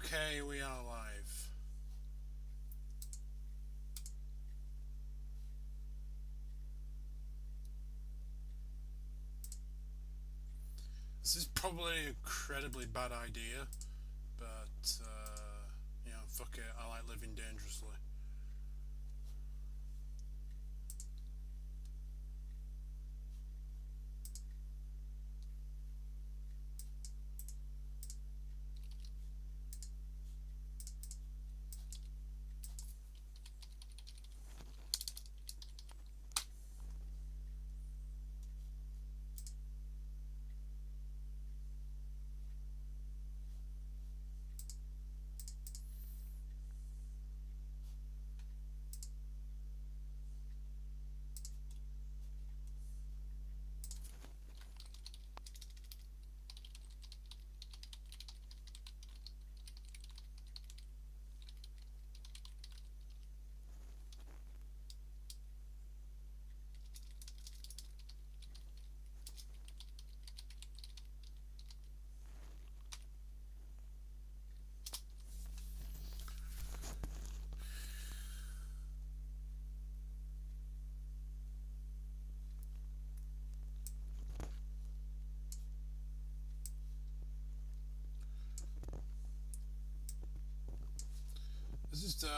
Okay, we are live. This is probably an incredibly bad idea, but fuck it. I like living dangerously.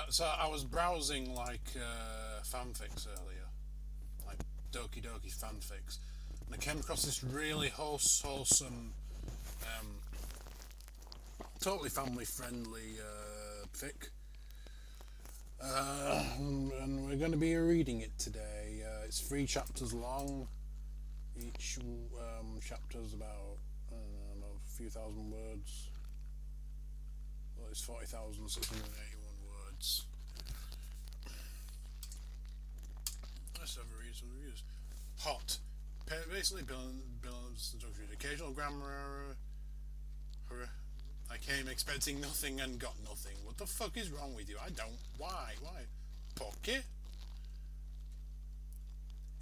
So I was browsing fanfics earlier, like Doki Doki fanfics, and I came across this really wholesome, um, totally family friendly fic. And we're going to be reading it today. It's 3 chapters long. Each chapter's about, I don't know, a few thousand words. Well, it's 40,681 words. Let's have a read some reviews. Hot. Basically, Bill's introduction. Occasional grammar error. I came expecting nothing and got nothing. What the fuck is wrong with you? I don't. Why? Why? Pocket?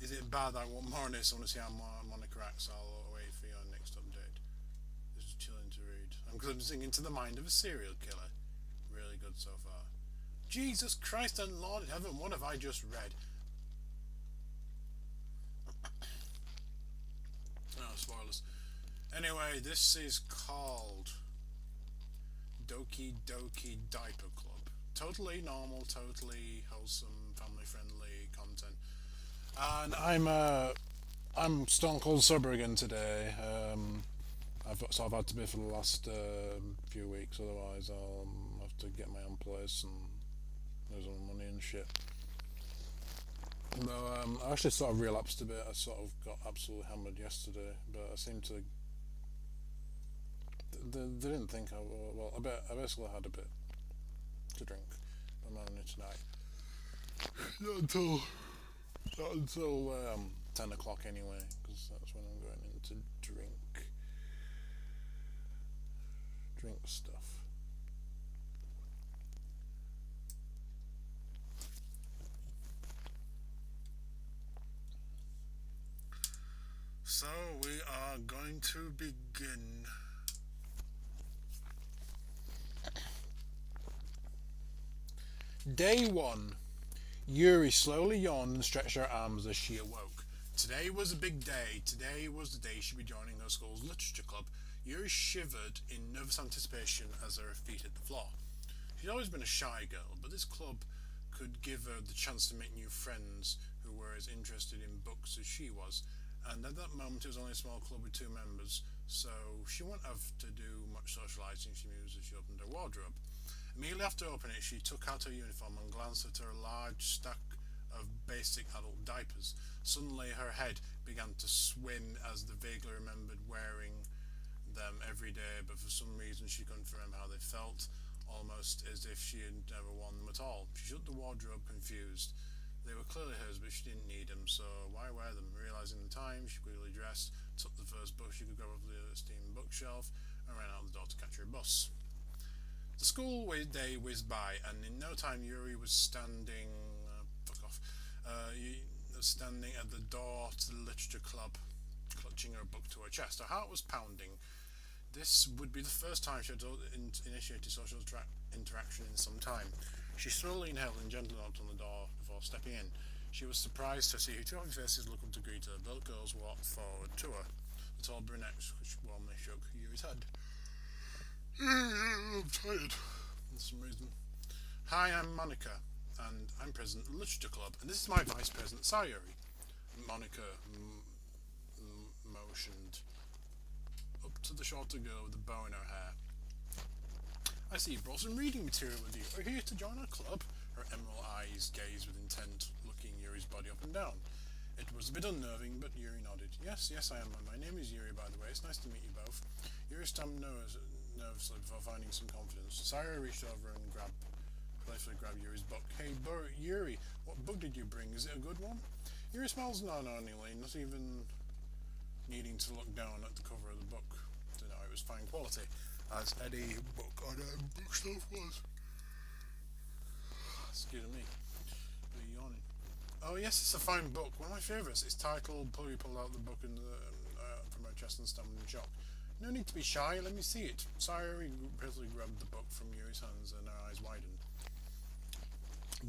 Is it bad I want more on this? I want to see how Monica acts. I'll wait for your next update. This is chilling to read. I'm glimpsing into the mind of a serial killer. Really good so far. Jesus Christ and Lord in heaven, what have I just read? No spoilers. Anyway, this is called Doki Doki Diaper Club. Totally normal, totally wholesome, family friendly content. And I'm stone cold sober again today. I've had to be for the last few weeks. Otherwise, I'll have to get my own place and lose all my money and shit. No, I actually sort of relapsed a bit. I sort of got absolutely hammered yesterday, but I seem to. They didn't think I. Well, I basically had a bit to drink. I'm only tonight. Not until 10 o'clock anyway, because that's when I'm going in to drink stuff. So we are going to begin. Day 1. Yuri slowly yawned and stretched her arms as she awoke. Today was a big day. Today was the day she'd be joining her school's literature club. Yuri shivered in nervous anticipation as her feet hit the floor. She'd always been a shy girl, but this club could give her the chance to make new friends who were as interested in books as she was. And at that moment, it was only a small club with 2 members, so she wouldn't have to do much socialising, she mused as she opened her wardrobe. Immediately after opening it, she took out her uniform and glanced at her large stack of basic adult diapers. Suddenly, her head began to swim as the vaguely remembered wearing them every day, but for some reason she couldn't remember how they felt, almost as if she had never worn them at all. She shut the wardrobe, confused. They were clearly hers, but she didn't need them, so why wear them? Realising the time, she quickly dressed, took the first book she could grab off the steam bookshelf, and ran out the door to catch her bus. The school day whizzed by, and in no time Yuri was standing standing at the door to the literature club, clutching her book to her chest. Her heart was pounding. This would be the first time she had initiated social interaction in some time. She slowly inhaled and gently knocked on the door before stepping in. She was surprised to see two happy faces look up to greet her. Both girls walked forward to her. The tall brunette, which warmly shook Yuri's head. I'm tired, for some reason. Hi, I'm Monica, and I'm president of the Literature Club, and this is my vice president, Sayuri. Monica motioned up to the shorter girl with the bow in her hair. I see you brought some reading material with you. Are you here to join our club? Her emerald eyes gazed with intent, looking Yuri's body up and down. It was a bit unnerving, but Yuri nodded. Yes, I am. My name is Yuri, by the way. It's nice to meet you both. Yuri stamped nervously before finding some confidence. Sayuri reached over and playfully grabbed Yuri's book. Hey, Yuri, what book did you bring? Is it a good one? Yuri smiles non-knowingly, not even needing to look down at the cover of the book to know it was fine quality, as any book on a bookshelf was. Excuse me. I'm yawning. Oh yes, it's a fine book. One of my favourites. It's titled. Chloe pulled out the book from her chest and stammered in shock. No need to be shy. Let me see it. Sayuri prettily grabbed the book from Yuri's hands and her eyes widened.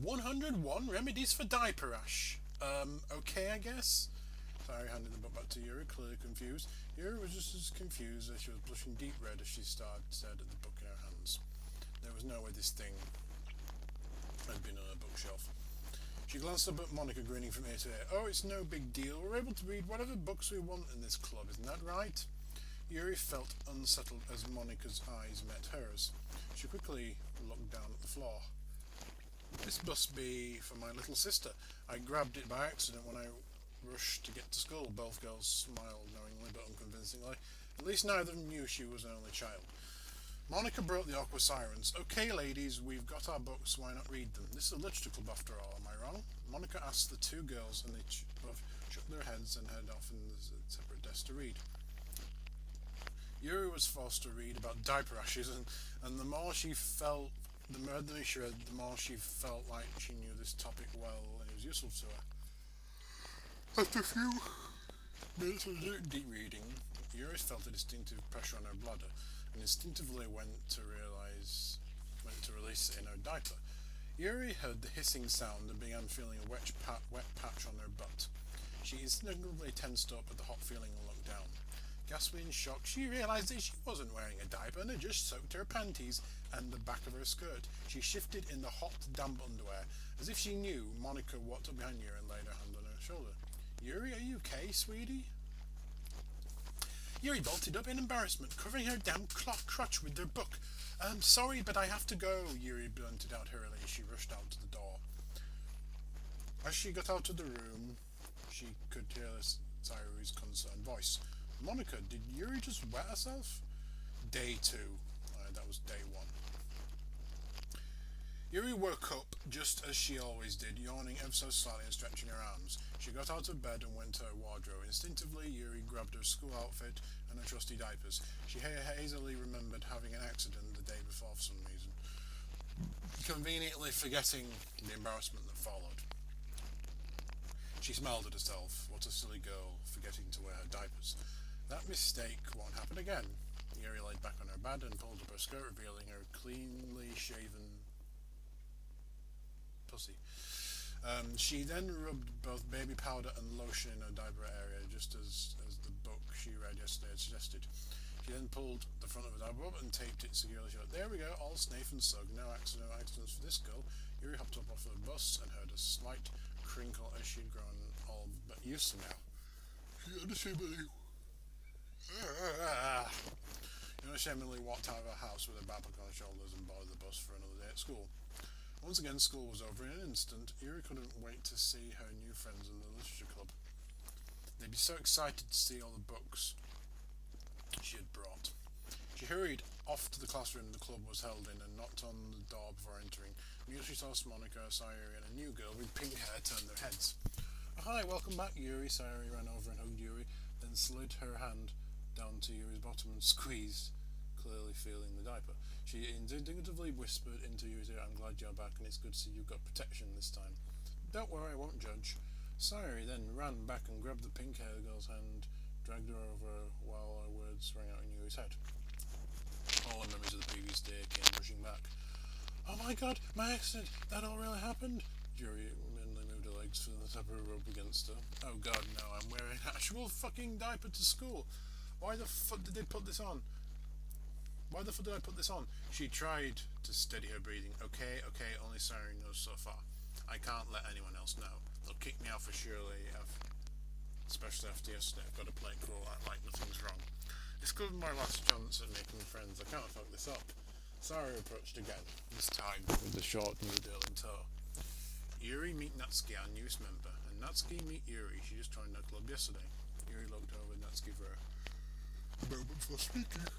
101 Remedies for Diaper Rash. Okay, I guess. Sayuri handed the book back to Yuri, clearly confused. Yuri was just as confused as she was blushing deep red as she stared at the book in her hands. There was no way this thing had been on a bookshelf. She glanced up at Monica, grinning from ear to ear. Oh, it's no big deal. We're able to read whatever books we want in this club, isn't that right? Yuri felt unsettled as Monica's eyes met hers. She quickly looked down at the floor. This must be for my little sister. I grabbed it by accident when I rushed to get to school. Both girls smiled knowingly but unconvincingly. At least neither of them knew she was an only child. Monica broke the awkward silence. Okay, ladies, we've got our books. Why not read them? This is a literature club after all, am I wrong? Monica asked the two girls, and they both shook their heads and headed off in the separate desks to read. Yuri was forced to read about diaper rashes, and the more she felt, the more she read, the more she felt like she knew this topic well and it was useful to her. After a few minutes of deep reading, Yuri felt a distinctive pressure on her bladder and instinctively went to release it in her diaper. Yuri heard the hissing sound and began feeling a wet patch on her butt. She instinctively tensed up at the hot feeling and looked down. Gasping in shock, she realised that she wasn't wearing a diaper and had just soaked her panties and the back of her skirt. She shifted in the hot, damp underwear. As if she knew, Monica walked up behind Yuri and laid her hand on her shoulder. Yuri, are you okay, sweetie? Yuri bolted up in embarrassment, covering her damp crotch with her book. Sorry, but I have to go, Yuri blunted out hurriedly as she rushed out to the door. As she got out of the room, she could hear Sayuri's concerned voice. Monica, did Yuri just wet herself? Day 2. That was day 1. Yuri woke up just as she always did, yawning ever so slightly and stretching her arms. She got out of bed and went to her wardrobe. Instinctively, Yuri grabbed her school outfit and her trusty diapers. She hazily remembered having an accident the day before for some reason, conveniently forgetting the embarrassment that followed. She smiled at herself. What a silly girl, forgetting to wear her diapers. That mistake won't happen again. Yuri laid back on her bed and pulled up her skirt, revealing her cleanly shaven pussy. She then rubbed both baby powder and lotion in her diaper area, just as the book she read yesterday had suggested. She then pulled the front of her diaper up and taped it securely shut. There we go, all safe and snug. No accidents for this girl. Yuri hopped up off the bus and heard a slight crinkle as she'd grown all but used to now. She unashamedly walked out of her house with her backpack on her shoulders and boarded the bus for another day at school. Once again, school was over in an instant. Yuri couldn't wait to see her new friends in the literature club. They'd be so excited to see all the books she had brought. She hurried off to the classroom the club was held in and knocked on the door before entering. Immediately she saw Monica, Sayuri, and a new girl with pink hair turn their heads. Oh, hi, welcome back, Yuri. Sayuri ran over and hugged Yuri, then slid her hand down to Yuri's bottom and squeezed, clearly feeling the diaper. She indicatively whispered into Yuri's ear, I'm glad you're back and it's good to see you've got protection this time. Don't worry, I won't judge. Sayuri then ran back and grabbed the pink-haired girl's hand, dragged her over while her words rang out in Yuri's head. All the memories of the previous day came rushing back. Oh my god, my accident! That all really happened? Yuri mentally moved her legs for the top of her rope against her. Oh god, no, I'm wearing an actual fucking diaper to school. Why the fuck did they put this on? Why the fuck did I put this on? She tried to steady her breathing. Okay, only Siren knows so far. I can't let anyone else know. They'll kick me out for surely, especially after yesterday. I've got to play it cool, act like nothing's wrong. This could be my last chance at making friends. I can't fuck this up. Sari approached again, this time with the short noodle in tow. Yuri meet Natsuki, our newest member, and Natsuki meet Yuri. She just joined our club yesterday. Yuri looked over at Natsuki for a moment before speaking.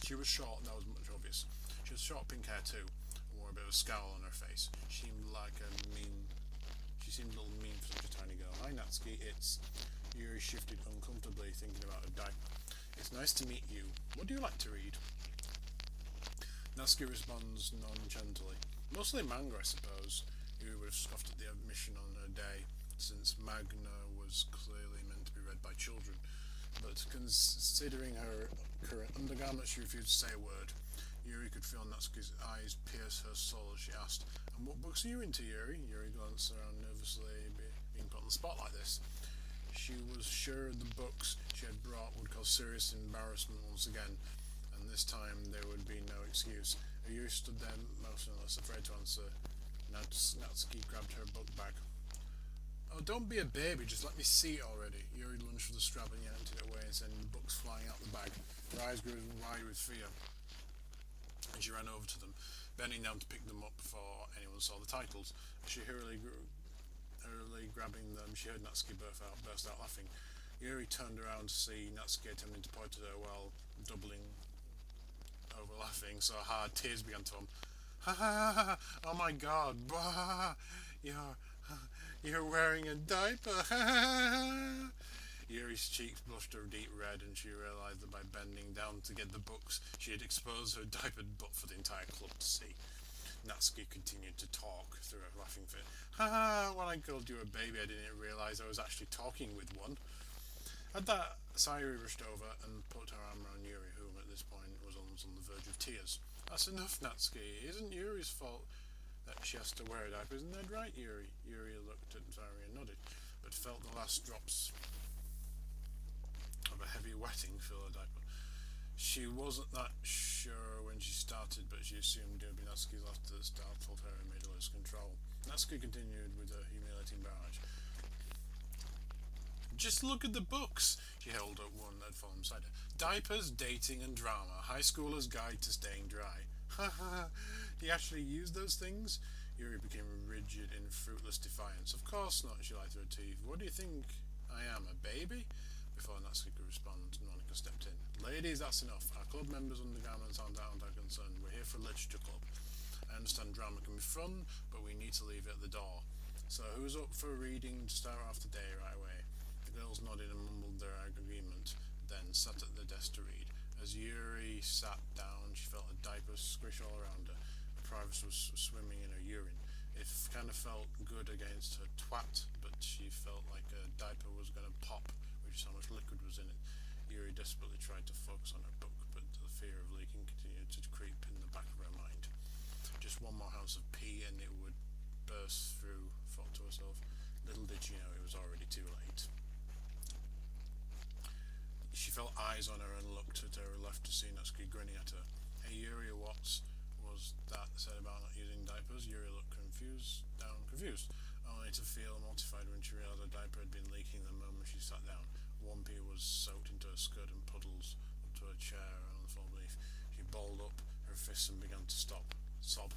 She was short, and that was much obvious. She had short pink hair too, and wore a bit of a scowl on her face. She seemed a little mean for such a tiny girl. Hi Natsuki, it's... Yuri shifted uncomfortably, thinking about a diaper. It's nice to meet you. What do you like to read? Natsuki responds nonchalantly. Mostly manga, I suppose. Yuri would have scoffed at the admission on her day, since manga was clearly meant to be read by children. But considering her current undergarments, she refused to say a word. Yuri could feel Natsuki's eyes pierce her soul as she asked, "And what books are you into, Yuri?" Yuri glanced around nervously, being put on the spot like this. She was sure the books she had brought would cause serious embarrassment once again, and this time there would be no excuse. Yuri stood there motionless, afraid to answer. Natsuki grabbed her book bag. "Oh, don't be a baby, just let me see it already." Yuri lunged for the strap and yanked it away, sending the books flying out the bag. Her eyes grew wide with fear, and she ran over to them, bending down to pick them up before anyone saw the titles. As she hurriedly grabbing them, she heard Natsuki burst out laughing. Yuri turned around to see Natsuki attempting to point at her while doubling over laughing so hard tears began to form. "Ha ha ha! Oh my god! Bah! You're wearing a diaper!" Ha ha! Yuri's cheeks blushed a deep red, and she realised that by bending down to get the books, she had exposed her diapered butt for the entire club to see. Natsuki continued to talk through a laughing fit. "Ha ha! When I called you a baby, I didn't realise I was actually talking with one." At that, Sayuri rushed over and put her arm around Yuri, whom at this point was almost on the verge of tears. "That's enough, Natsuki. It isn't Yuri's fault that she has to wear a diaper, isn't that right, Yuri?" Yuri looked at Sayuri and nodded, but felt the last drops of a heavy wetting fill her diaper. She wasn't that sure when she started, but she assumed it would be Natsuki's laughter that startled her and made her lose control. Natsuki continued with a humiliating barrage. "Just look at the books." She held up one that had fallen beside her. "Diapers, dating and drama. High schooler's guide to staying dry." "Ha ha! Do you actually use those things?" Yuri became rigid in fruitless defiance. "Of course not," she lied through her teeth. "What do you think I am, a baby?" Before Natsuki could respond, Monica stepped in. "Ladies, that's enough. Our club members' undergarments aren't our concern. We're here for a literature club. I understand drama can be fun, but we need to leave it at the door. So who's up for reading to start off the day right away?" The girls nodded and mumbled their agreement, then sat at the desk to read. As Yuri sat down, she felt a diaper squish all around her. Her privacy was swimming in her urine. It kind of felt good against her twat, but she felt like a diaper was going to pop, which is how much liquid was in it. Yuri desperately tried to focus on her book, but the fear of leaking continued to creep in the back of her mind. Just one more house of pee and it would burst through, thought to herself. Little did she know it was already too late. She felt eyes on her and looked at her left to see Natsuki grinning at her. "Hey Yuri, what was that said about not using diapers?" Yuri looked confused, only to feel mortified when she realised her diaper had been leaking the moment she sat down. One pee was soaked into her skirt and puddles up to her chair on the floor beneath. She balled up her fists and began to sob,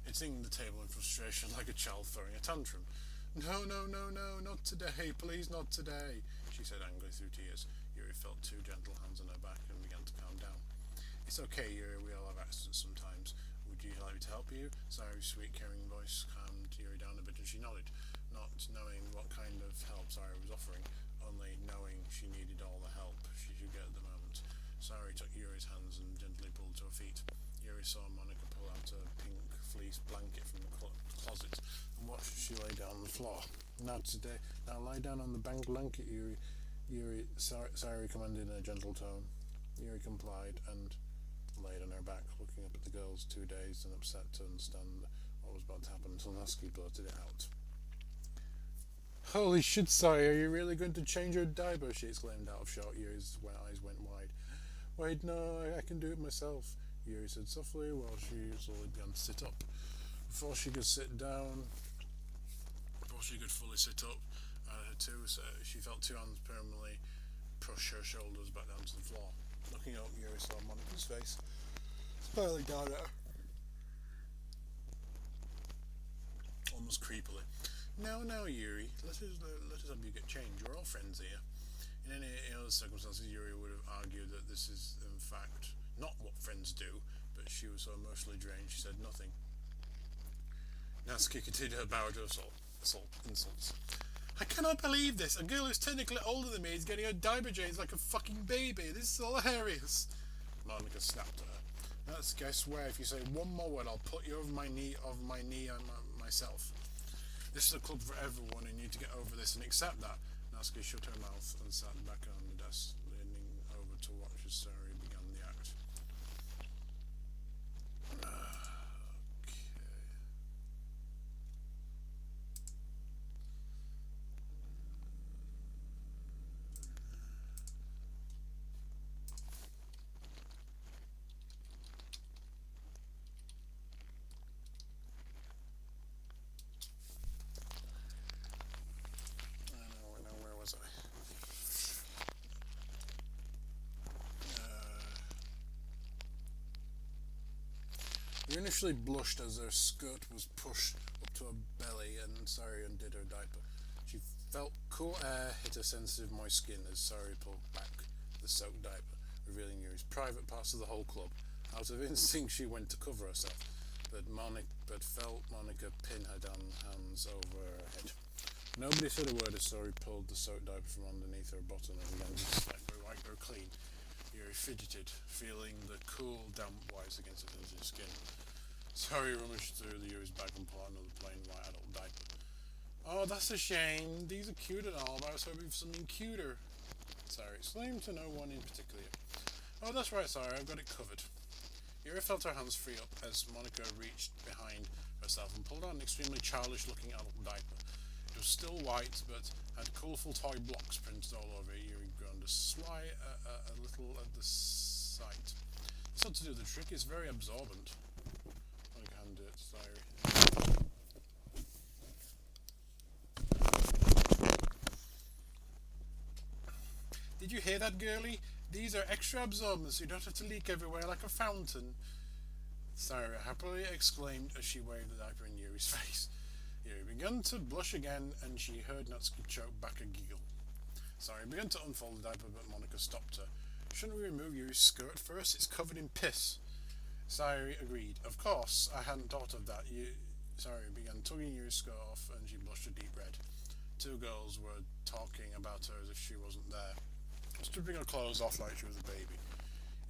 hitting the table in frustration like a child throwing a tantrum. No, not today, please not today," she said angrily through tears. Yuri felt two gentle hands on her back and began to calm down. "It's okay, Yuri, we all have accidents sometimes. Would you like me to help you?" Sayuri's sweet, caring voice calmed Yuri down a bit and she nodded, not knowing what kind of help Sayuri was offering, only knowing she needed all the help she should get at the moment. Sayuri took Yuri's hands and gently pulled to her feet. Yuri saw Monica pull out a pink fleece blanket from the closet and watched she lay down on the floor. Now lie down on the blanket, Yuri," Sayuri commanded in a gentle tone. Yuri complied and laid on her back, looking up at the girls, too dazed and upset to understand what was about to happen until Natsuki blurted it out. Holy shit, Sai, are you really going to change your diaper? She exclaimed out of shock. Yuri's eyes went wide. Wait, no, I can do it myself, Yuri said softly while she slowly began to sit up. Before she could sit down, before she could fully sit up, she felt two hands permanently push her shoulders back down to the floor. Looking up, Yuri saw Monika's face, smiling down at her, almost creepily. Now, Yuri, let us help you get changed. We're all friends here. In any other circumstances, Yuri would have argued that this is, in fact, not what friends do, but she was so emotionally drained she said nothing. Natsuki continued her barrage of insults. I cannot believe this. A girl who's technically older than me is getting her diaper changed like a fucking baby. This is hilarious. Monika snapped at her. Natsuki, I swear, if you say one more word, I'll put you over my knee myself. This is a club for everyone, and you need to get over this and accept that. Natsuki shut her mouth and sat back on the desk, leaning over to watch as Sari began the act. Okay. Where was I? You initially blushed as her skirt was pushed up to her belly and Sari undid her diaper. She felt cool air hit her sensitive, moist skin as Sari pulled back the soaked diaper, revealing Yuri's private parts of the whole club. Out of instinct, she went to cover herself, but felt Monika pin her down, hands over her head. Nobody said a word as Sari pulled the soaked diaper from underneath her bottom and began to wipe her clean. Yuri fidgeted, feeling the cool, damp wipes against her sensitive skin. Sari rummaged through the Yuri's bag and pulled out another plain white adult diaper. Oh, that's a shame. These are cute and all, but I was hoping for something cuter. Sari exclaimed to no one in particular. Oh, that's right, Sari. I've got it covered. Yuri felt her hands free up as Monika reached behind herself and pulled out an extremely childish-looking adult diaper. It was still white, but had colourful toy blocks printed all over it. Yuri groaned a little at the sight. It's not to do the trick, it's very absorbent. Monika handed it to Sari. Did you hear that, girlie? These are extra absorbents, so you don't have to leak everywhere like a fountain. Sari happily exclaimed as she waved the diaper in Yuri's face. Yuri began to blush again, and she heard Natsuki choke back a giggle. Sari began to unfold the diaper, but Monika stopped her. Shouldn't we remove Yuri's skirt first? It's covered in piss. Sari agreed. Of course, I hadn't thought of that. Sari began tugging Yuri's skirt off, and she blushed a deep red. Two girls were talking about her as if she wasn't there, stripping her clothes off like she was a baby.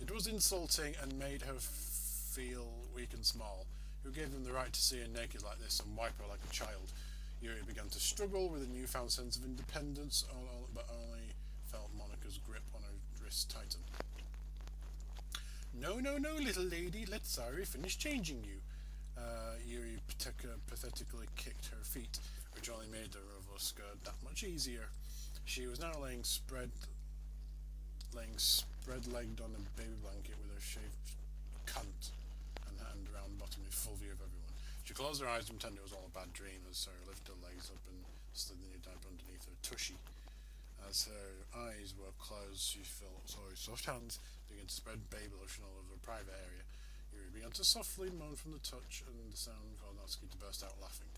It was insulting and made her feel weak and small. Who gave them the right to see her naked like this and wipe her like a child? Yuri began to struggle with a newfound sense of independence, but only felt Monika's grip on her wrist tighten. No, little lady, let Sari finish changing you. Yuri pathetically kicked her feet, which only made the removal skirt that much easier. She was now laying spread-legged on a baby blanket with her shaved cunt and hand around the bottom in full view of everyone. She closed her eyes and pretended it was all a bad dream as Sarah lifted her legs up and slid the new diaper underneath her tushy. As her eyes were closed, she felt Sari's soft hands begin to spread baby lotion all over her private area. Yuri began to softly moan from the touch, and the sound caused Natsuki to burst out laughing.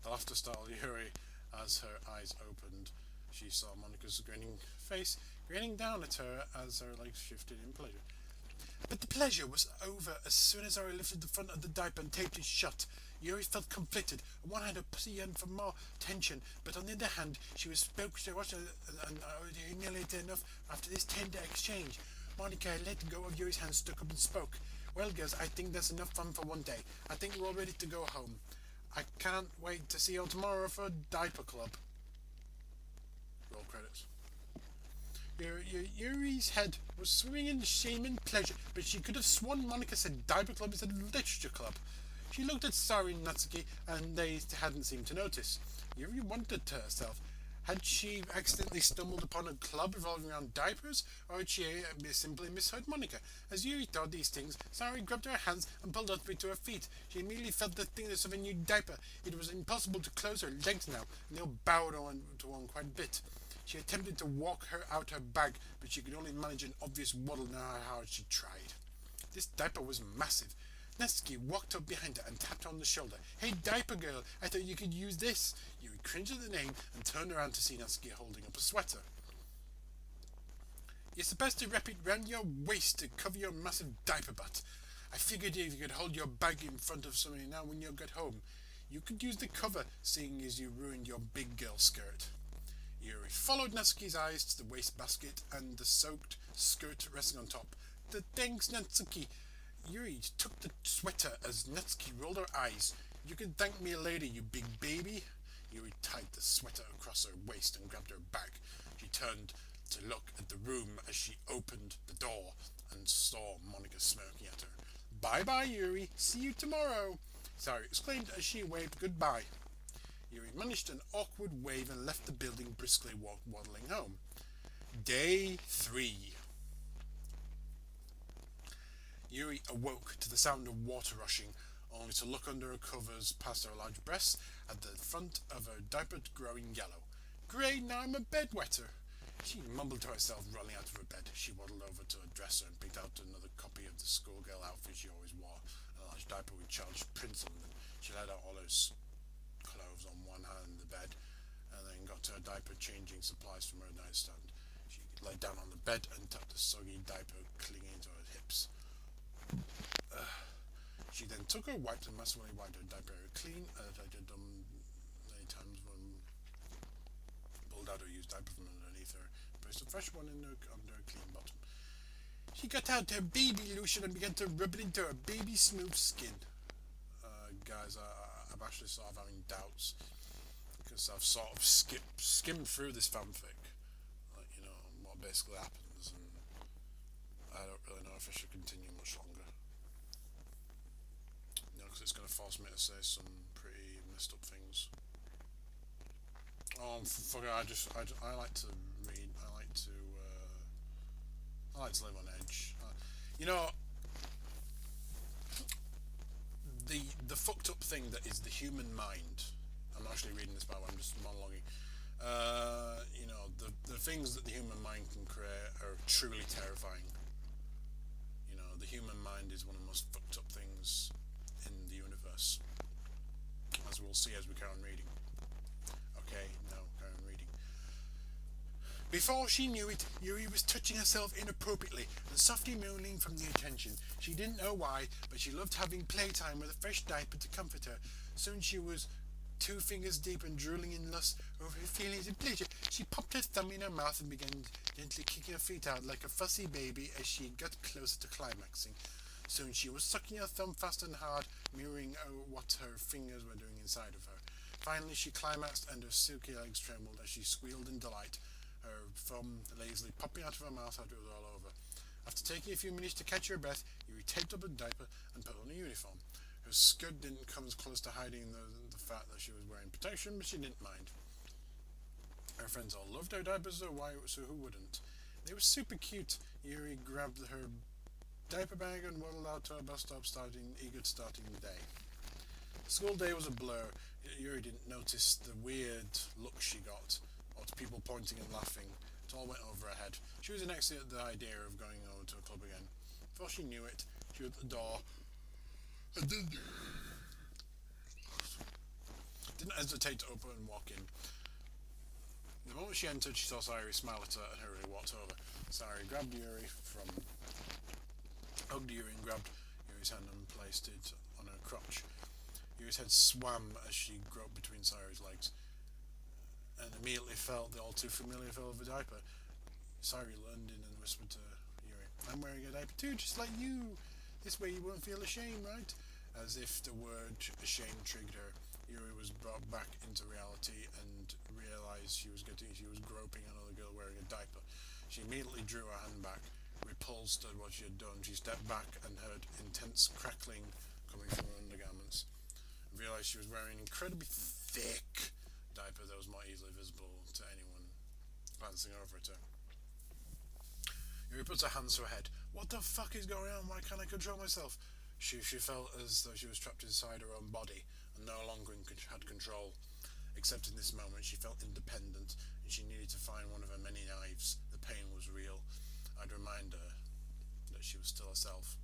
The laughter startled Yuri as her eyes opened. She saw Monika's grinning face, grinning down at her as her legs shifted in pleasure. But the pleasure was over as soon as Sari lifted the front of the diaper and taped it shut. Yuri felt conflicted. On one hand, her pussy yearned for more tension, but on the other hand, she was spoke to watch and humiliated enough after this tender exchange. Monika let go of Yuri's hand, stuck up and spoke. Well, girls, I think that's enough fun for one day. I think we're all ready to go home. I can't wait to see you all tomorrow for a diaper club. Roll credits. Yuri's head was swimming in shame and pleasure, but she could have sworn Monica said diaper club instead of literature club. She looked at Sari and Natsuki, and they hadn't seemed to notice. Yuri wondered to herself, had she accidentally stumbled upon a club revolving around diapers, or had she simply misheard Monica? As Yuri thought these things, Sari grabbed her hands and pulled her to her feet. She immediately felt the thickness of a new diaper. It was impossible to close her legs now, and they all bowed on to one quite a bit. She attempted to walk her out her bag, but she could only manage an obvious waddle no matter how hard she tried. This diaper was massive. Natsuki walked up behind her and tapped her on the shoulder. "Hey, diaper girl, I thought you could use this." Yuri cringed at the name and turned around to see Natsuki holding up a sweater. "You're supposed to wrap it round your waist to cover your massive diaper butt. I figured if you could hold your bag in front of somebody now when you get home, you could use the cover, seeing as you ruined your big girl skirt." Yuri followed Natsuki's eyes to the wastebasket and the soaked skirt resting on top. "Thanks, Natsuki." Yuri took the sweater as Natsuki rolled her eyes. "You can thank me later, you big baby." Yuri tied the sweater across her waist and grabbed her bag. She turned to look at the room as she opened the door and saw Monica smirking at her. "Bye-bye, Yuri. See you tomorrow," Sari exclaimed as she waved goodbye. Yuri managed an awkward wave and left the building, briskly waddling home. Day 3. Yuri awoke to the sound of water rushing, only to look under her covers past her large breasts at the front of her diaper growing yellow. "Great, now I'm a bedwetter," she mumbled to herself, rolling out of her bed. She waddled over to her dresser and picked out another copy of the schoolgirl outfit she always wore, a large diaper with childish prints on them. She laid out all her clothes on one hand in the bed, and then got to her diaper changing supplies from her nightstand. She lay down on the bed and tucked the soggy diaper clinging to her hips. She then took her wipes and masterfully wiped her diaper clean, as I had done many times when pulled out her used diaper from underneath her, placed a fresh one under her clean bottom. She got out her baby lotion and began to rub it into her baby smooth skin. Guys, I'm actually sort of having doubts, because I've sort of skimmed through this fanfic, like, what basically happens, and I don't really know if I should continue much longer. Because it's going to force me to say some pretty messed up things. Oh, fuck it, I like to read, I like to live on edge. The fucked up thing that is the human mind. I'm not actually reading this, by the way, I'm just monologuing. The things that the human mind can create are truly terrifying. The human mind is one of the most fucked up things in the universe, as we'll see as we carry on reading. Okay, now carry on reading. Before she knew it, Yuri was touching herself inappropriately and softly moaning from the attention. She didn't know why, but she loved having playtime with a fresh diaper to comfort her. Soon she was 2 fingers deep and drooling in lust over her feelings of pleasure. She popped her thumb in her mouth and began gently kicking her feet out like a fussy baby as she got closer to climaxing. Soon she was sucking her thumb fast and hard, mirroring what her fingers were doing inside of her. Finally she climaxed and her silky legs trembled as she squealed in delight, her thumb lazily popping out of her mouth after it was all over. After taking a few minutes to catch her breath, Yuri taped up her diaper and put on a uniform. Her skirt didn't come as close to hiding the fact that she was wearing protection, but she didn't mind. Her friends all loved her diapers, so who wouldn't? They were super cute. Yuri grabbed her diaper bag and waddled out to her bus stop, eager to starting the day. The school day was a blur. Yuri didn't notice the weird look she got, or to people pointing and laughing. It all went over her head. She was next at the idea of going over to a club again. Before she knew it, she was at the door and didn't hesitate to open and walk in. The moment she entered, she saw Sari smile at her and hurriedly walked over. Sari hugged Yuri and grabbed Yuri's hand and placed it on her crotch. Yuri's head swam as she groped between Sari's legs, and immediately felt the all too familiar feel of a diaper. Sari leaned in and whispered to Yuri, "I'm wearing a diaper too, just like you. This way you won't feel ashamed, right?" As if the word ashamed triggered her, Yuri was brought back into reality and realized she was groping another girl wearing a diaper. She immediately drew her hand back, repulsed at what she had done. She stepped back and heard intense crackling coming from her undergarments, and realized she was wearing an incredibly thick diaper that was more easily visible to anyone glancing over at her. Yuri puts her hands to her head. What the fuck is going on? Why can't I control myself? She felt as though she was trapped inside her own body and no longer had control. Except in this moment, she felt independent and she needed to find one of her many knives. The pain was real. I'd remind her that she was still herself.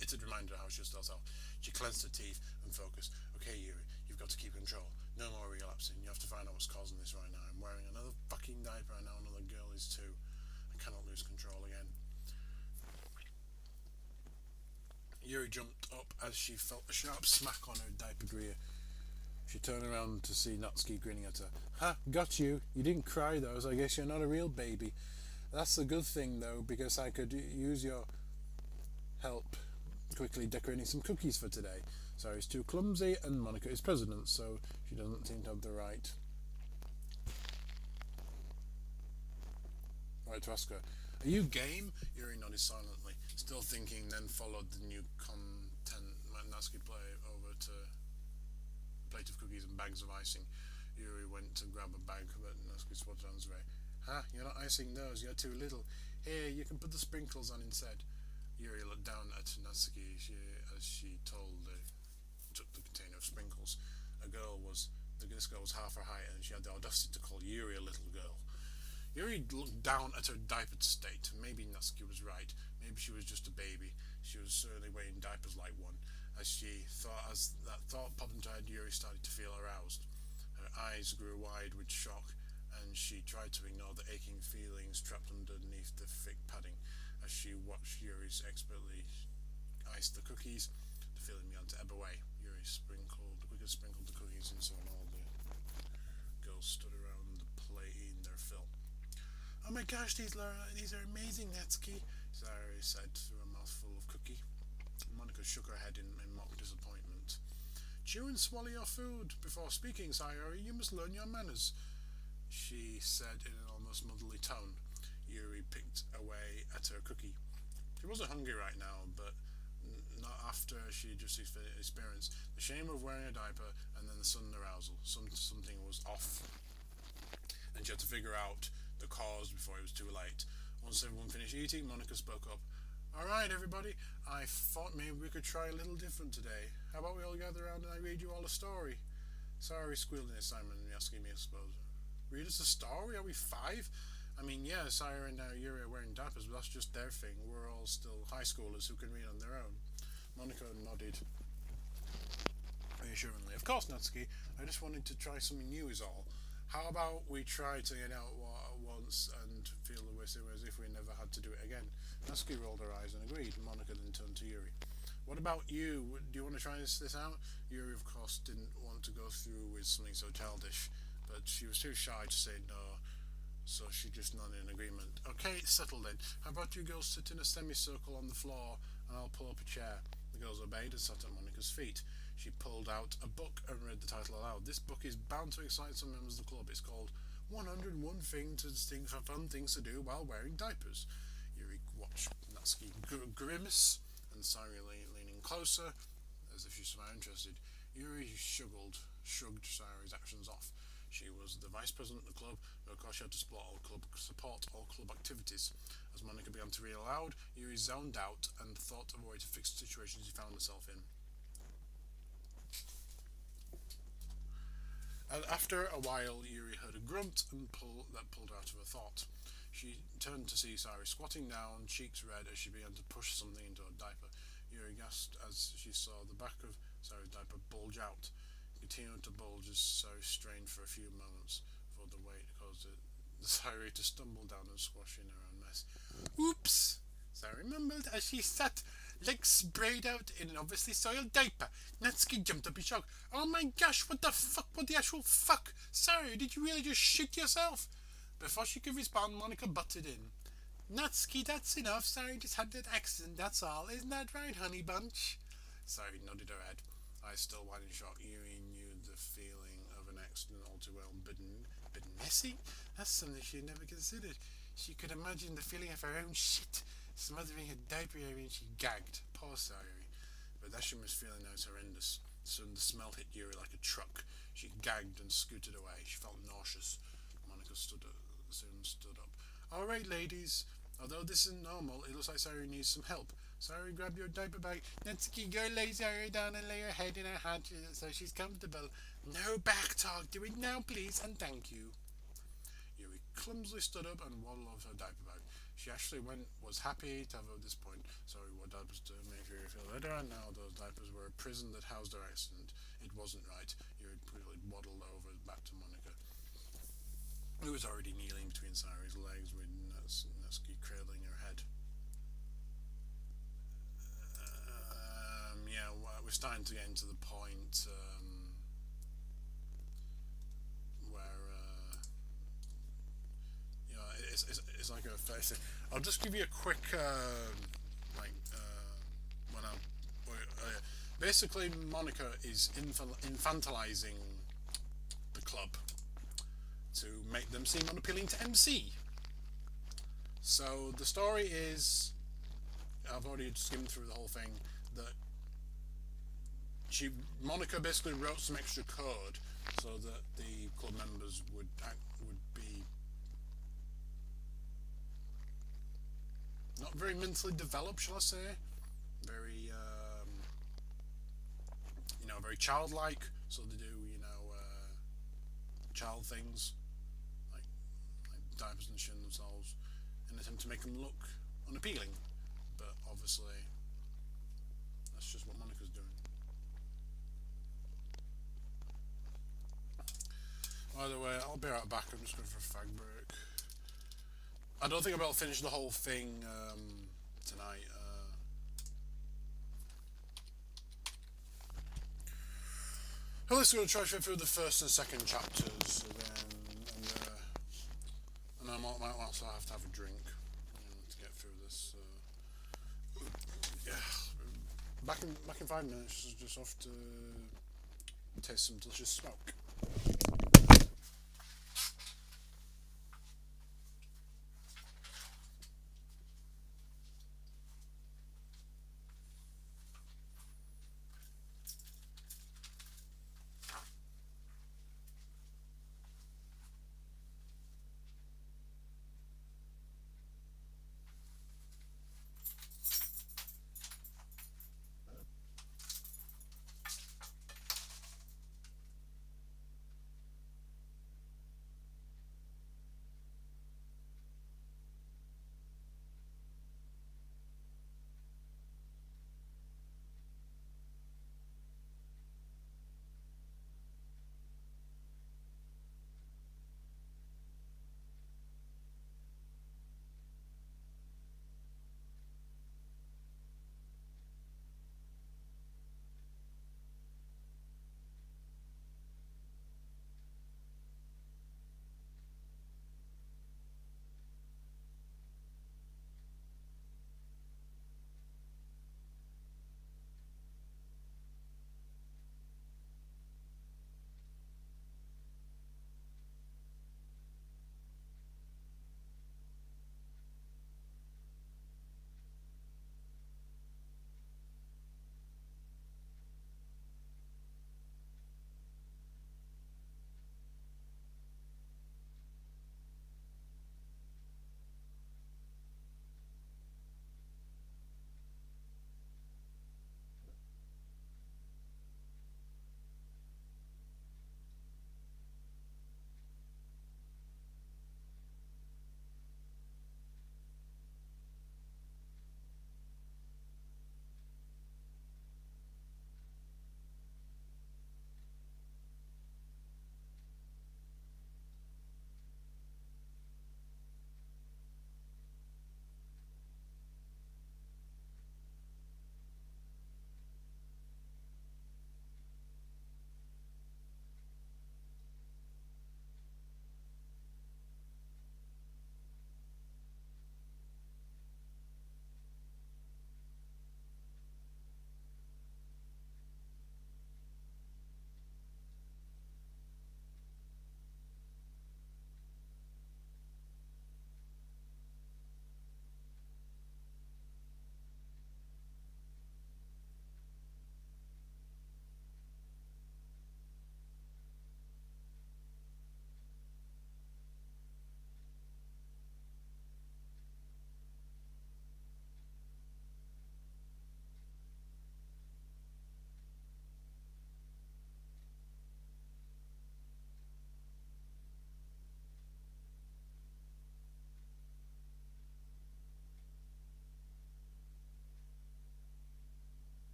It had reminded her how she was still herself. She clenched her teeth and focused. Okay, Yuri, you've got to keep control. No more relapsing. You have to find out what's causing this right now. I'm wearing another fucking diaper and now another girl is too. I cannot lose control again. Yuri jumped up as she felt a sharp smack on her diaper greer. She turned around to see Natsuki grinning at her. Ha! Got you! You didn't cry though, so I guess you're not a real baby. That's a good thing though, because I could use your help quickly decorating some cookies for today. Sari's too clumsy and Monica is president, so she doesn't seem to have the right to ask her. Are you game? Yuri nodded silently, still thinking, then followed the new content Natsuki play over to a plate of cookies and bags of icing. Yuri went to grab a bag, but Natsuki swatted on his way. Huh? You're not icing those, you're too little. Here, you can put the sprinkles on instead. Yuri looked down at Natsuki as she took the container of sprinkles. This girl was half her height, and she had the audacity to call Yuri a little girl. Yuri looked down at her diapered state. Maybe Natsuki was right. Maybe she was just a baby. She was certainly wearing diapers like one. As that thought popped into her head, Yuri started to feel aroused. Her eyes grew wide with shock, and she tried to ignore the aching feelings trapped underneath the thick padding. As she watched Yuri expertly ice the cookies, the feeling began to ebb away. Yuri quickly sprinkled the cookies, and so all the girls stood around the plate eating their fill. Oh my gosh, these are amazing, Natsuki, Sari said through a mouthful of cookie. Monica shook her head in mock disappointment. Chew and swallow your food before speaking, Sayori. You must learn your manners, she said in an almost motherly tone. Yuri picked away at her cookie. She wasn't hungry right now, but not after she just experienced the shame of wearing a diaper and then the sudden arousal. Something was off, and she had to figure out the cause before it was too late. Once everyone finished eating, Monica spoke up. Alright, everybody, I thought maybe we could try a little different today. How about we all gather around and I read you all a story? Sorry, squealed in excitement and asking me, I suppose. Read us a story? Are we 5? I mean, yeah, Sire and Yuri are wearing diapers, but that's just their thing. We're all still high schoolers who can read on their own. Monica nodded reassuringly. Of course, Natsuki. I just wanted to try something new is all. How about we try to get out once and feel the way as if we never had to do it again? Natsuki rolled her eyes and agreed. Monica then turned to Yuri. What about you? Do you want to try this out? Yuri, of course, didn't want to go through with something so childish, but she was too shy to say no, so she just nodded in agreement. Okay, it's settled then. How about you girls sit in a semicircle on the floor, and I'll pull up a chair. The girls obeyed and sat at Monica's feet. She pulled out a book and read the title aloud. This book is bound to excite some members of the club. It's called 101 Fun Things to Do While Wearing Diapers. Yuri watched Natsuki grimace, and Sari leaning closer, as if she was somehow interested. Yuri shrugged Sari's actions off. She was the vice president of the club, but of course she had to support all club activities. As Monica began to read aloud, Yuri zoned out and thought of a way to fix the situation she found herself in. And after a while, Yuri heard a grunt that pulled her out of her thought. She turned to see Sari squatting down, cheeks red, as she began to push something into her diaper. Yuri gasped as she saw the back of Sari's diaper bulge out. It continued to bulge as Sari strained for a few moments before the weight caused Sari to stumble down and squash in her own mess. Oops! Sari mumbled as she sat, legs sprayed out in an obviously soiled diaper. Natsuki jumped up in shock. Oh my gosh, what the fuck? What the actual fuck? Sari, did you really just shit yourself? Before she could respond, Monica butted in. Natsuki, that's enough. Sari just had that accident, that's all. Isn't that right, honey bunch? Sari nodded her head. Eyes still wide in shock. Yuri knew the feeling of an accident all too well. But messy? That's something she had never considered. She could imagine the feeling of her own shit smothering her diaper area and she gagged. Poor Sayuri. But that she was feeling now is horrendous. Soon the smell hit Yuri like a truck. She gagged and scooted away. She felt nauseous. Monica soon stood up. All right, ladies. Although this isn't normal, it looks like Sayuri needs some help. Sayuri, grab your diaper bag. Natsuki, go lay Sayuri down and lay her head in her hand so she's comfortable. No back talk. Do it now, please, and thank you. Yuri clumsily stood up and waddled off her diaper bag. She actually was happy to have at this point. Sorry, what diapers to make her feel better, and now those diapers were a prison that housed her accident. It wasn't right. Yuri quickly waddled over back to Monica, who was already kneeling between Sayuri's legs with Natsuki cradling her head. Yeah, we're starting to get into the point where it's like a face. I'll just give you a quick like when I basically Monica is infantilizing the club to make them seem unappealing to MC. So the story is, I've already skimmed through the whole thing, that Monica basically wrote some extra code so that the club members would be not very mentally developed, shall I say? Very, very childlike. So they do, child things like diapers and shitting themselves in an attempt to make them look unappealing. But obviously, that's just what Monica's doing. By the way, I'll be right back. I'm just going for a fag break. I don't think I'll be able to finish the whole thing tonight. Well, let's go try to fit through the first and second chapters and I might also have to have a drink to get through this. Yeah, back in 5 minutes. Just off to taste some delicious smoke.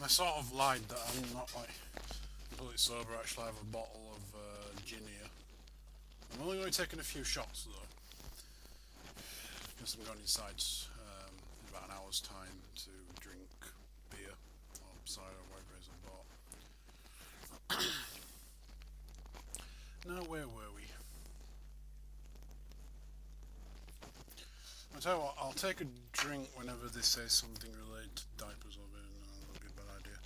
I sort of lied that I'm not like completely sober. Actually, I have a bottle of gin here. I'm only going to be taking a few shots though, because I'm going inside in about an hour's time to drink beer or cider or whatever it is I bought. Now, where were we? I'll tell you what, I'll take a drink whenever they say something related to diapers or it. No, that'll be a bad idea.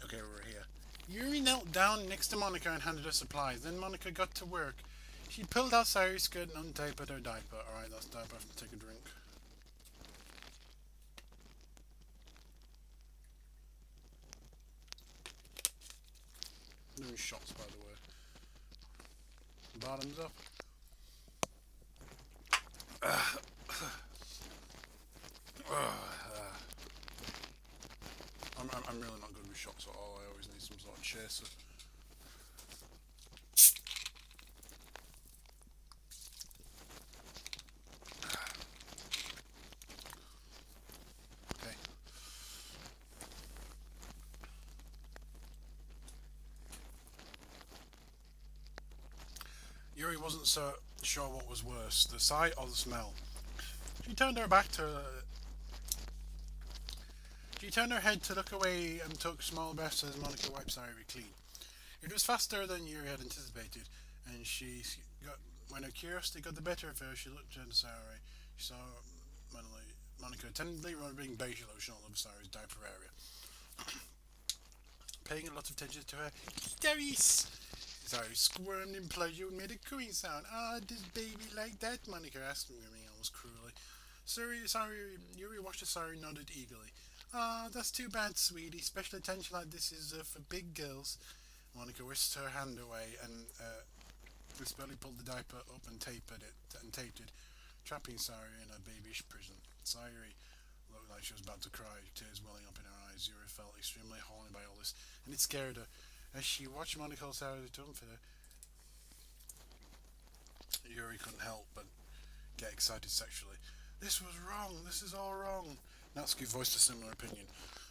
Okay, we're here. Yuri knelt down next to Monica and handed her supplies. Then Monica got to work. She pulled out Sayuri's skirt and untapered her diaper. Alright, that's diaper. I have to take a drink. Doing shots, by the way. Bottoms up. I'm really not good with shots at all. I always need some sort of chaser. Okay. Yuri wasn't so sure what was worse, the sight or the smell. She turned her back to She turned her head to look away and took small breaths as Monica wiped Sayuri clean. It was faster than Yuri had anticipated, and when her curiosity got the better of her, she looked at Sayuri. She saw Monica tenderly rubbing beige lotion all over Sayuri's diaper area, paying a lot of attention to her. Clarice! Sayuri squirmed in pleasure and made a cooing sound. Ah, does baby like that? Monica asked, murmuring almost cruelly. Yuri watched as Sayuri nodded eagerly. Ah, that's too bad, sweetie. Special attention like this is for big girls. Monica whisked her hand away and wistfully pulled the diaper up and taped it, trapping Sayuri in a babyish prison. Sayuri looked like she was about to cry, tears welling up in her eyes. Yuri felt extremely horny by all this, and it scared her. As she watched Monica hold Sayuri to comfort her, Yuri couldn't help but get excited sexually. This was wrong. This is all wrong. Natsuki voiced a similar opinion.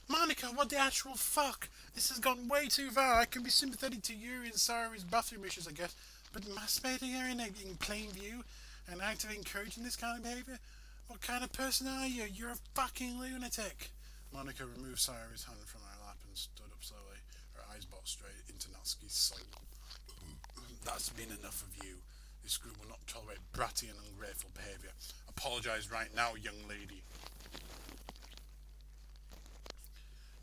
Monica, what the actual fuck? This has gone way too far. I can be sympathetic to Yuri and Sayuri's bathroom issues, I guess, but masturbating her in plain view and actively encouraging this kind of behaviour? What kind of person are you? You're a fucking lunatic. Monica removed Sayuri's hand from her lap and stood up slowly, her eyes brought straight into Natsuki's soul. That's been enough of you. This group will not tolerate bratty and ungrateful behaviour. Apologise right now, young lady.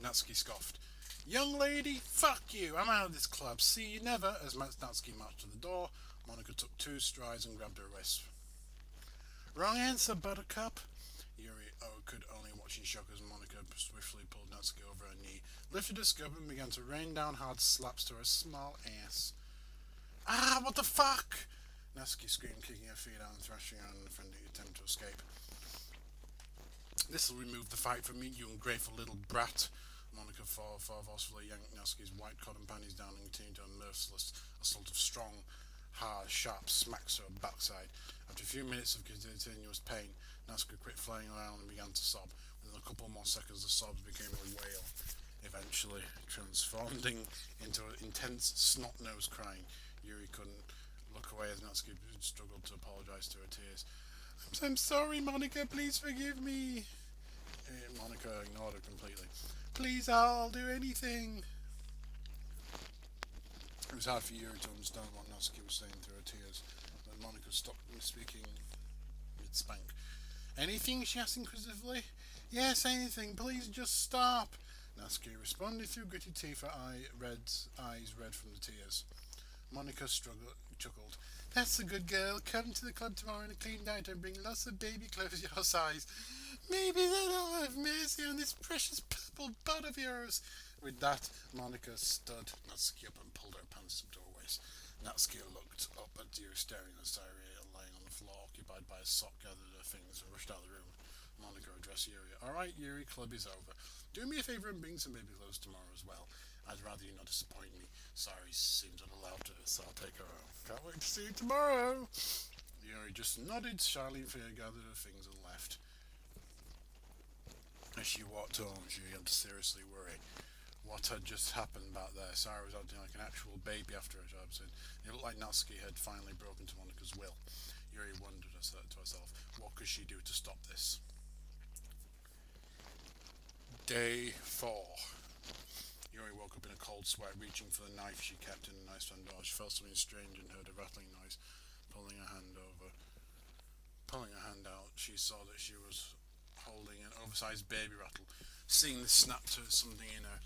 Natsuki scoffed. Young lady, fuck you. I'm out of this club. See you never. As Natsuki marched to the door, Monica took 2 strides and grabbed her wrist. Wrong answer, buttercup. Yuri could only watch in shock as Monica swiftly pulled Natsuki over her knee, lifted her skirt and began to rain down hard slaps to her small ass. Ah, what the fuck? Natsuki screamed, kicking her feet out and thrashing around in a friendly attempt to escape. This'll remove the fight from me, you ungrateful little brat. Monica forcefully yanked Natsuki's white cotton panties down and continued her merciless assault of strong, hard, sharp smacks to her backside. After a few minutes of continuous pain, Natsuki quit flying around and began to sob. Within a couple more seconds, the sobs became a wail, eventually transforming into intense snot-nosed crying. Yuri couldn't look away as Natsuki struggled to apologise to her tears. I'm sorry, Monica. Please forgive me. Monica ignored her completely. Please, I'll do anything. It was hard for Yuri to understand what Natsuki was saying through her tears, but Monica stopped speaking mid-spank. Anything? She asked inquisitively. Yes, anything. Please just stop. Natsuki responded through gritty teeth, her eyes red from the tears. Monica chuckled. That's a good girl. Come to the club tomorrow in a clean diet and bring lots of baby clothes your size. Maybe then I'll have mercy on this precious purple butt of yours. With that, Monica stood Natsuki up and pulled her pants up to her waist. Natsuki looked up at Yuri, staring at Sayuri lying on the floor, occupied by a sock, gathered her fingers and rushed out of the room. Monica addressed Yuri. Alright, Yuri, club is over. Do me a favour and bring some baby clothes tomorrow as well. I'd rather you not disappoint me. Sayuri seems unallowed to, so I'll take her home. Can't wait to see you tomorrow. Yuri just nodded. Charlene Fear gathered her things and left. As As she walked home, she began to seriously worry. What had just happened back there? Sarah was acting like an actual baby after her job, and it looked like Natsuki had finally broken to Monika's will. Yuri wondered to herself, what could she do to stop this? Day 4. Yuri woke up in a cold sweat, reaching for the knife she kept in the nightstand drawer. She felt something strange and heard a rattling noise. Pulling her hand out, she saw that she was holding an oversized baby rattle. Seeing this snapped to something in her,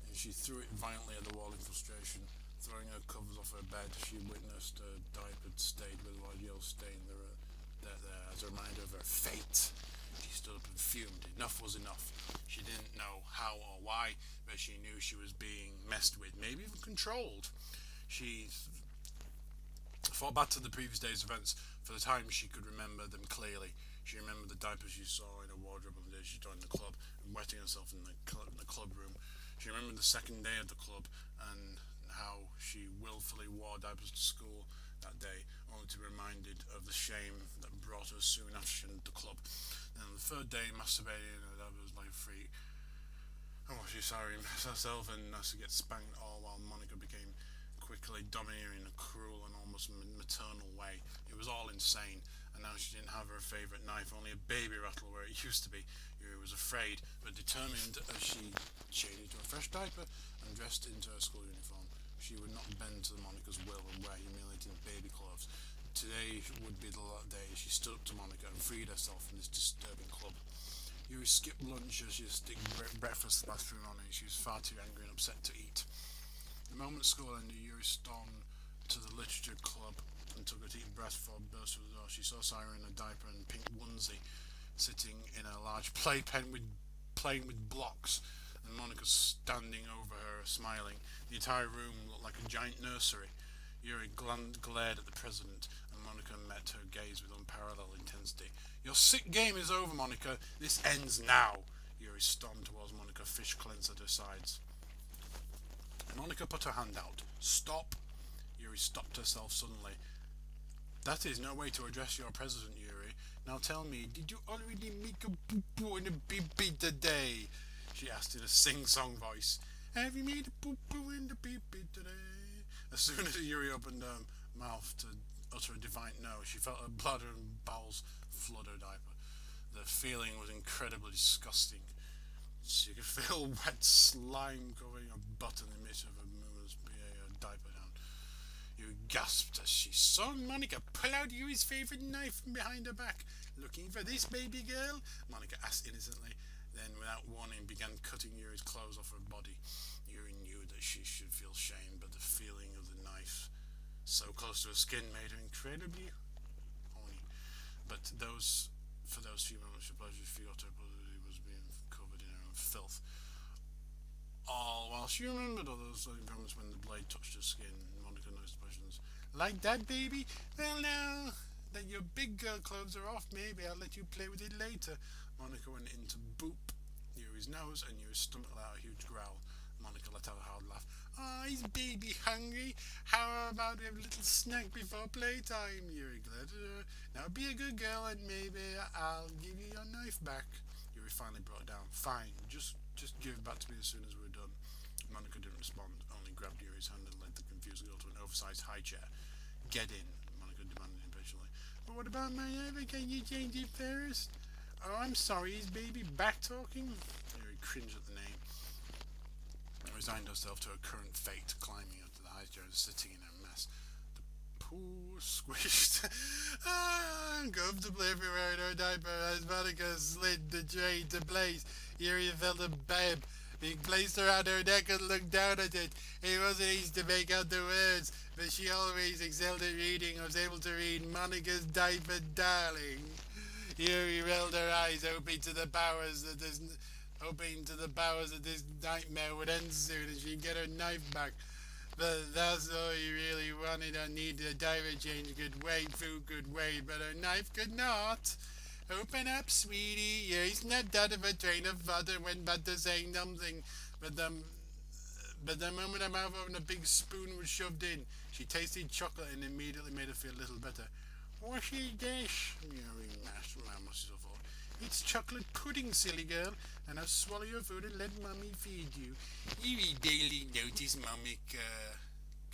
and she threw it violently at the wall in frustration. Throwing her covers off her bed, she witnessed a diaper stained with a large yellow stain there as a reminder of her fate. She stood up and fumed. Enough was enough. She didn't know how or why, but she knew she was being messed with, maybe even controlled. She thought back to the previous day's events. For the time, she could remember them clearly. She remembered the diapers she saw in her wardrobe on the day she joined the club and wetting herself in the club room. She remembered the second day of the club and how she willfully wore diapers to school that day, only to be reminded of the shame that brought her soon after she entered the club. Then on the third day, masturbating in her diapers like a freak. Oh, she's sorry, herself and Nessa get spanked all while Monica became quickly domineering in a cruel and almost maternal way. It was all insane, and now she didn't have her favourite knife, only a baby rattle where it used to be. Yuri was afraid, but determined as she changed into a fresh diaper and dressed into her school uniform. She would not bend to Monica's will and wear humiliating baby clothes. Today would be the day she stood up to Monica and freed herself from this disturbing club. Yuri skipped lunch as she stick breakfast last through on, and she was far too angry and upset to eat. The moment school ended, Yuri stormed to the literature club and took a deep breath before a burst through the door. She saw Sarah in a diaper and pink onesie, sitting in a large playpen playing with blocks, and Monica standing over her, smiling. The entire room looked like a giant nursery. Yuri glared at the president, and Monica met her gaze with unparalleled intensity. Your sick game is over, Monica. This ends now. Yuri stormed towards Monica, fish clenched at her sides. Monica put her hand out. Stop. Yuri stopped herself suddenly. That is no way to address your president, Yuri. Now tell me, did you already make a poo-poo in a pee-pee today? She asked in a sing-song voice. Have you made a poo-poo in the pee-pee today? As soon as Yuri opened her mouth to utter a defiant no, she felt her bladder and bowels flood her diaper. The feeling was incredibly disgusting. She could feel wet slime covering her butt in the midst of her movements, her diaper down. You gasped as she saw Monica pull out Yuri's favourite knife from behind her back. Looking for this, baby girl? Monica asked innocently, then without warning began cutting Yuri's clothes off her body. Yuri knew that she should feel shame, but the feeling of the knife so close to her skin made her incredibly horny. But for those few moments, she pleasure forgot her body was being covered in her own filth. All while she remembered all those moments when the blade touched her skin, Monica noticed expressions. Like that, baby? Well, now that your big girl clothes are off, maybe I'll let you play with it later. Monica went in to boop Yuri's nose, and Yuri's stomach let out a huge growl. Monica let out a hard laugh. Oh, is baby hungry? How about a little snack before playtime? Yuri glared at her. Now be a good girl, and maybe I'll give you your knife back. Yuri finally brought it down. Fine, just give it back to me as soon as we're done. Monica didn't respond, only grabbed Yuri's hand and led the confused girl to an oversized high chair. Get in, Monica demanded impatiently. But what about my knife? Can you change it first? Oh, I'm sorry, is baby back talking? Yuri cringed at the name and resigned herself to her current fate, climbing up to the high chair and sitting in her mess. The pool squished comfortably everywhere in her diaper as Monica slid the tray into place. Yuri felt a babe being placed around her neck and looked down at it. It wasn't easy to make out the words, but she always excelled at reading and was able to read Monica's diaper, darling. Yuri rolled her eyes, hoping to the powers that this nightmare would end soon and she'd get her knife back. But that's all he really wanted or needed. A diaper change could wait, food could wait, but her knife could not. Open up, sweetie. Yuri snapped out of her train of thought and went back to saying something, but the moment her mouth opened, a big spoon was shoved in. She tasted chocolate and immediately made her feel a little better. What's this? Yuri mashed around herself. It's chocolate pudding, silly girl, and now swallow your food and let Mummy feed you. You barely notice Mummy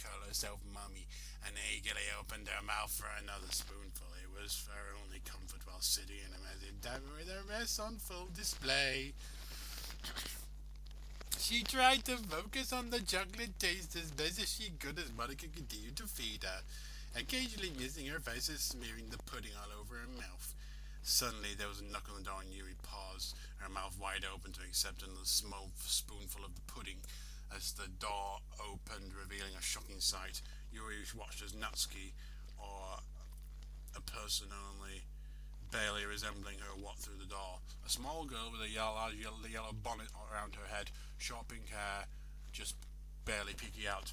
call herself Mummy, and eagerly opened her mouth for another spoonful. It was her only comfort while sitting in a massive dining with her mess on full display. She tried to focus on the chocolate taste as best as she could as Monica continued to feed her, occasionally missing her face and smearing the pudding all over her mouth. Suddenly there was a knock on the door and Yuri paused, her mouth wide open to accept another small spoonful of the pudding. As the door opened, revealing a shocking sight, Yuri watched as Natsuki, or a person only barely resembling her, walked through the door. A small girl with a yellow bonnet around her head, short pink hair, just barely peeking out.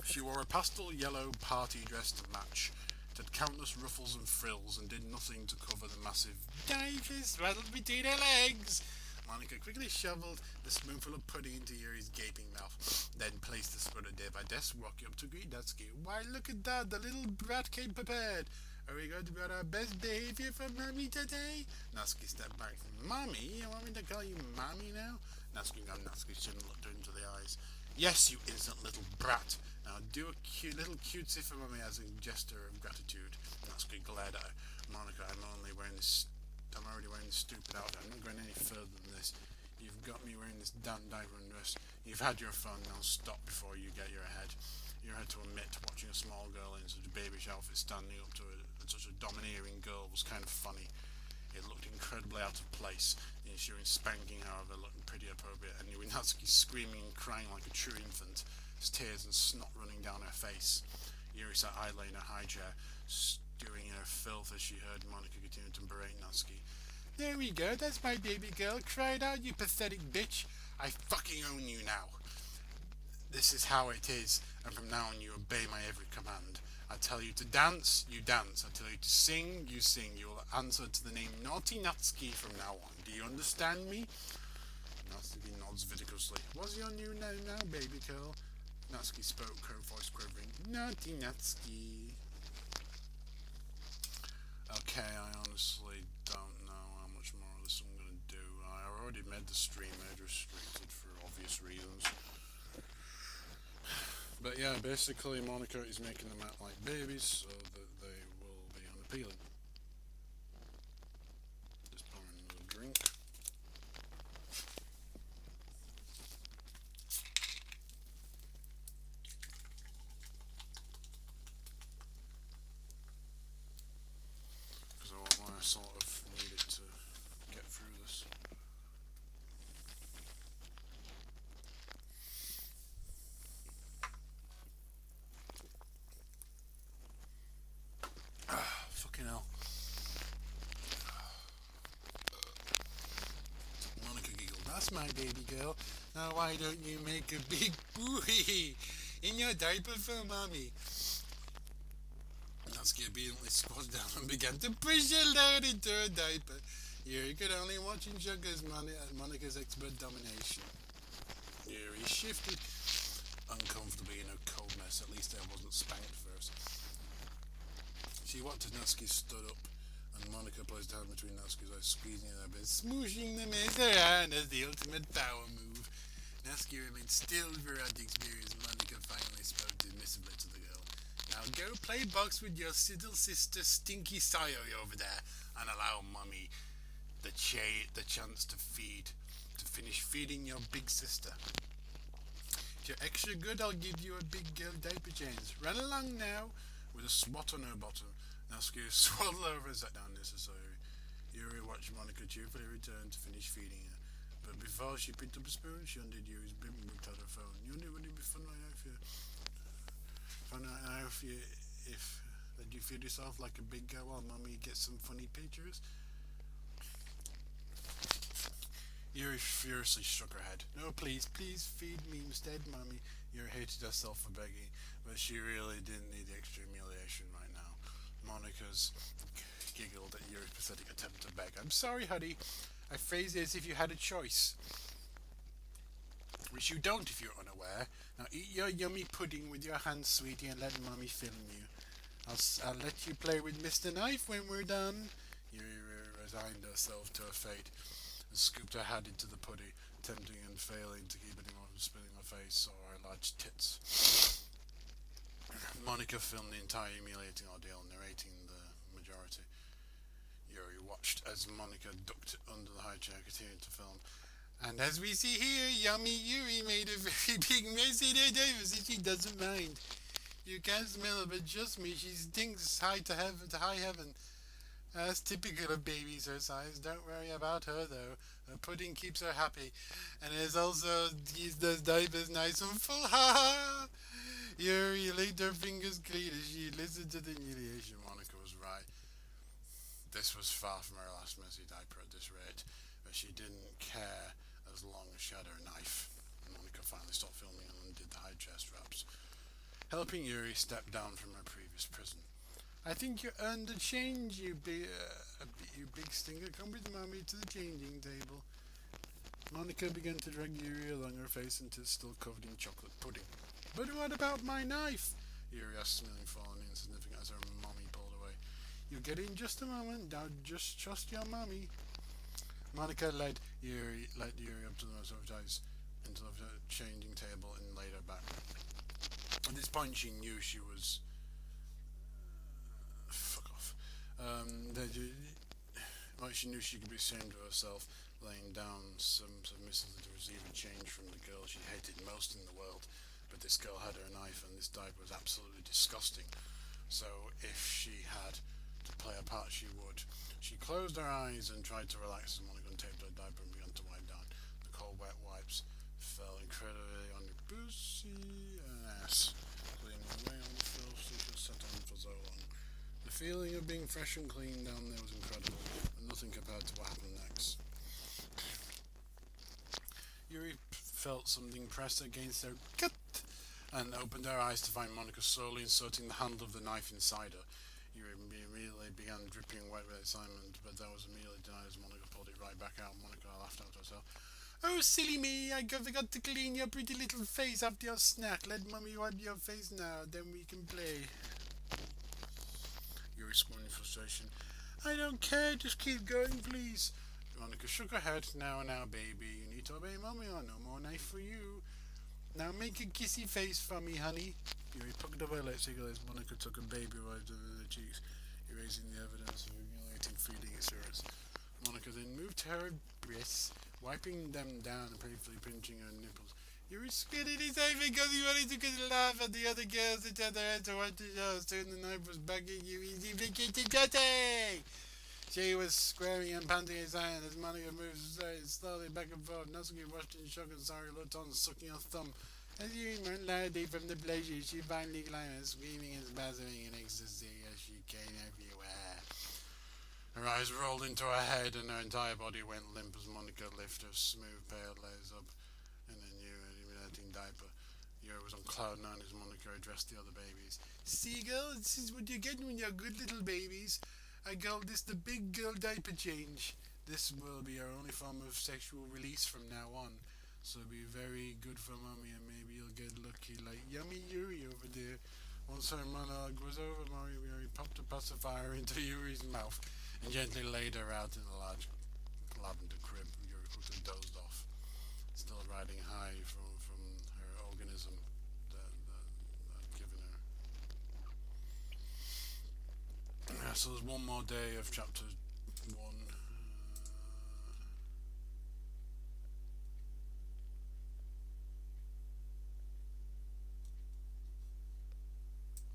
She wore a pastel yellow party dress to match. It had countless ruffles and frills and did nothing to cover the massive dive straddled between her legs. Monica quickly shoveled the spoonful of pudding into Yuri's gaping mouth, then placed the spoon at her desk, walking up to greet Natsuki. Why, look at that, the little brat came prepared. Are we going to be on our best behavior for Mommy today? Natsuki stepped back. Mommy? You want me to call you Mommy now? Natsuki got Natsuki's chin and looked her into the eyes. Yes, you innocent little brat. Now do a cute little cutesy for Mummy as a gesture of gratitude. Natsuki glared at her. Monica, I'm already wearing this stupid outfit. I'm not going any further than this. You've got me wearing this damn diaper and dress. You've had your fun, now stop before you get your head. You had to admit watching a small girl in such a babyish outfit standing up to such a domineering girl was kind of funny. It looked incredibly out of place. The ensuing spanking, however, looked pretty appropriate, and with Natsuki screaming and crying like a true infant, tears and snot running down her face. Yuri sat idly in her high chair, stewing in her filth as she heard Monica continue to berate Natsuki. There we go, that's my baby girl. Cry it out, you pathetic bitch. I fucking own you now. This is how it is, and from now on you obey my every command. I tell you to dance, you dance. I tell you to sing, you sing. You will answer to the name Naughty Natsuki from now on. Do you understand me? Natsuki nods vigorously. What's your new name now, baby girl? Natsuki spoke, her voice quivering. Naughty Natsuki. Okay, I honestly don't know how much more of this I'm going to do. I already made the stream age restricted for obvious reasons. But yeah, basically Monica is making them act like babies so that they will be unappealing. Just pouring another drink. Because I sort of need it to get through this. Fucking hell. Monica giggled. That's my baby girl. Now why don't you make a big boohee in your diaper for Mommy? Natsuki obediently squatted down and began to push her load into her diaper. Yuri could only watch and judge as Monica's expert domination. Yuri shifted uncomfortably in her coldness. At least I wasn't spanked first. She watched as Natsuki stood up, and Monica placed her hand between Natsuki's eyes, squeezing her bit, smooshing them as her hand as the ultimate power move. Natsuki remained still throughout the experience. Monica finally spoke dismissively to the girl. Now go play box with your little sister Stinky Sayo over there, and allow Mummy the chance to finish feeding your big sister. If you're extra good, I'll give you a big girl diaper change. Run along now. With a swat on her bottom, Natsuki swaddled over and sat down necessary. Yuri watched Monica cheerfully return to finish feeding her. But before she picked up a spoon, she undid Yuri's bib and whipped out her phone. You knew it would be fun right now if you feed yourself like a big girl while Mummy gets some funny pictures. Yuri furiously shook her head. No, please feed me instead, Mummy. Yuri hated herself for begging, but she really didn't need the extra humiliation right now. Monica's giggled at Yuri's pathetic attempt to beg. I'm sorry, honey. I phrased it as if you had a choice. Which you don't if you're unaware. Now eat your yummy pudding with your hands, sweetie, and let Mummy film you. I'll let you play with Mr. Knife when we're done. Yuri resigned herself to her fate and scooped her head into the putty, attempting and failing to keep anyone from spilling her face or her large tits. Monica filmed the entire humiliating ordeal, narrating the majority. Yuri watched as Monica ducked under the high chair, continuing to film. And as we see here, Yummy Yuri made a very big mess in her diapers and she doesn't mind. You can't smell her, but trust me, she stinks high to heaven, to high heaven. That's typical of babies her size. Don't worry about her though. Her pudding keeps her happy, and is also keeps those diapers nice and full. Ha ha! Yuri licked her fingers clean as she listened to the humiliation. Monica was right. This was far from her last messy diaper at this rate, but she didn't care as long as she had her knife. Monica finally stopped filming and undid the high chest straps, helping Yuri step down from her previous prison. I think you earned a change, you big stinker. Come with mommy to the changing table. Monica began to drag Yuri along her face until it's still covered in chocolate pudding. But what about my knife? Yuri asked, smiling full and insignificant as her mommy pulled away. You'll get it in just a moment. Now just trust your mommy. Monica led Yuri up to the most advertised into the changing table and laid her back. At this point, she knew she was. Fuck off. She knew she could be ashamed of herself, laying down submissively to receive a change from the girl she hated most in the world. But this girl had her knife, and this diaper was absolutely disgusting. So if she had to play a part, she would. She closed her eyes and tried to relax as Monica untaped her diaper and began to wipe down. The cold, wet wipes fell incredibly on your pussy and ass, cleaning away all the filth she had sat on for so long. The feeling of being fresh and clean down there was incredible, and nothing compared to what happened next. Yuri felt something press against her gut and opened her eyes to find Monica slowly inserting the handle of the knife inside her. Yuri immediately began dripping wet with excitement, but that was immediately denied as Monica pulled it right back out. Monica laughed out to herself. Oh, silly me, I forgot to clean your pretty little face after your snack. Let Mummy wipe your face now, then we can play. Yuri squirmed in frustration. I don't care, just keep going, please. Monica shook her head. Now, baby, you need to obey Mummy or no more knife for you. Now make a kissy face for me, honey. Yuri puckered up her lips as Monica took a baby right over her cheeks, erasing the evidence of humiliating feeding assurance. Monica then moved to her breasts, wiping them down and painfully pinching her nipples. Yuri spitted his eye because he wanted to laugh at the other girls that had their heads to watch the show. Soon the knife was back at Yuri's implicated. She was squirming and panting his hand as Monica moved slowly back and forth. Natsuki watched in shock and sorry, looked on, sucking her thumb. As Yuri went loudly from the pleasure, she finally climbed, screaming and spasming in ecstasy as she came everywhere. Her eyes rolled into her head and her entire body went limp as Monica lifted her smooth, pale legs up in a new and humiliating diaper. Yuri was on cloud nine as Monica addressed the other babies. See, girl, this is what you get when you're good little babies. I call this the big girl diaper change. This will be our only form of sexual release from now on. So be very good for Mommy and maybe you'll get lucky like Yummy Yuri over there. Once her monologue was over, Yuri popped a pacifier into Yuri's mouth and gently laid her out in a large lavender crib. Yuri quickly dozed off, still riding high from her organism that had given her. So there's one more day of chapter 1.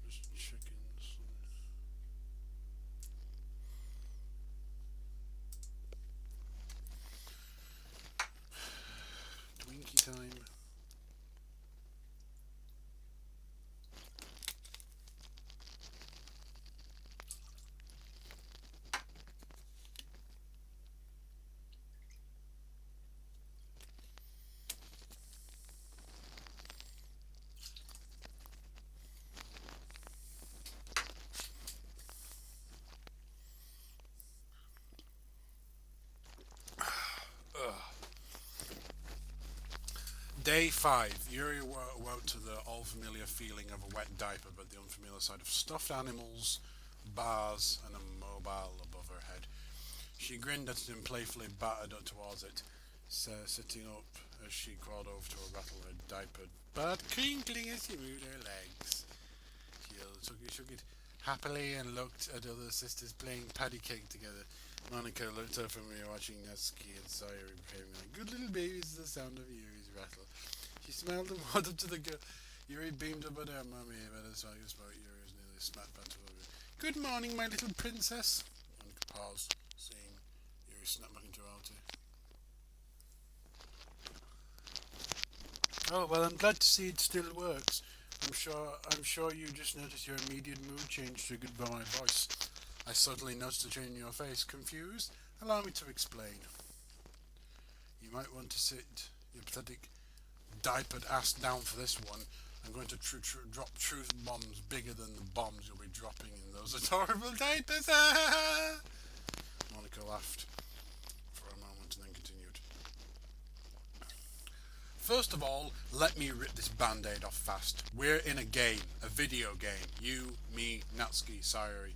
Just chickens. Twinkie time. Day 5. Yuri awoke to the all-familiar feeling of a wet diaper, but the unfamiliar sight of stuffed animals, bars, and a mobile above her head. She grinned at it and playfully battered up towards it, sitting up as she crawled over to her rattle her diaper, but crinkling as she moved her legs. She shook it happily and looked at other sisters playing patty cake together. Monica looked up from me watching Natsuki and Sayori behaving like good little babies to the sound of Yuri's rattle. She smiled and walked up to the girl. Yuri beamed up at her mommy, but as I spoke, Yuri was nearly smacked back to her. Good morning, my little princess. Monica paused, seeing Yuri snap back into reality. Oh, well, I'm glad to see it still works. I'm sure you just noticed your immediate mood change triggered by my voice. I suddenly noticed a change in your face. Confused? Allow me to explain. You might want to sit your pathetic diapered ass down for this one. I'm going to drop truth bombs bigger than the bombs you'll be dropping in those adorable diapers. Monica laughed for a moment and then continued. First of all, let me rip this band-aid off fast. We're in a game, a video game. You, me, Natsuki, Sayori.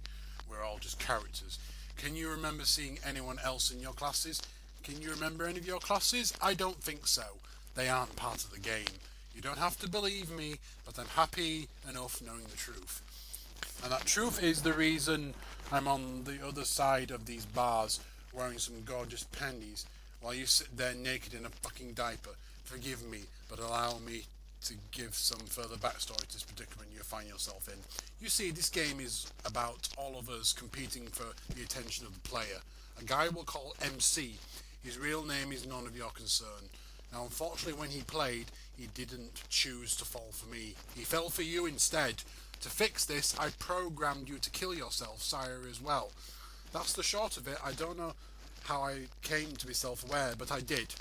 We're all just characters. Can you remember seeing anyone else in your classes? Can you remember any of your classes? I don't think so. They aren't part of the game. You don't have to believe me, but I'm happy enough knowing the truth. And that truth is the reason I'm on the other side of these bars wearing some gorgeous panties while you sit there naked in a fucking diaper. Forgive me, but allow me to give some further backstory to this predicament you find yourself in. You see, this game is about all of us competing for the attention of the player. A guy we'll call MC. His real name is none of your concern. Now, unfortunately, when he played, he didn't choose to fall for me. He fell for you instead. To fix this, I programmed you to kill yourself, Sire, as well. That's the short of it. I don't know how I came to be self-aware, but I did.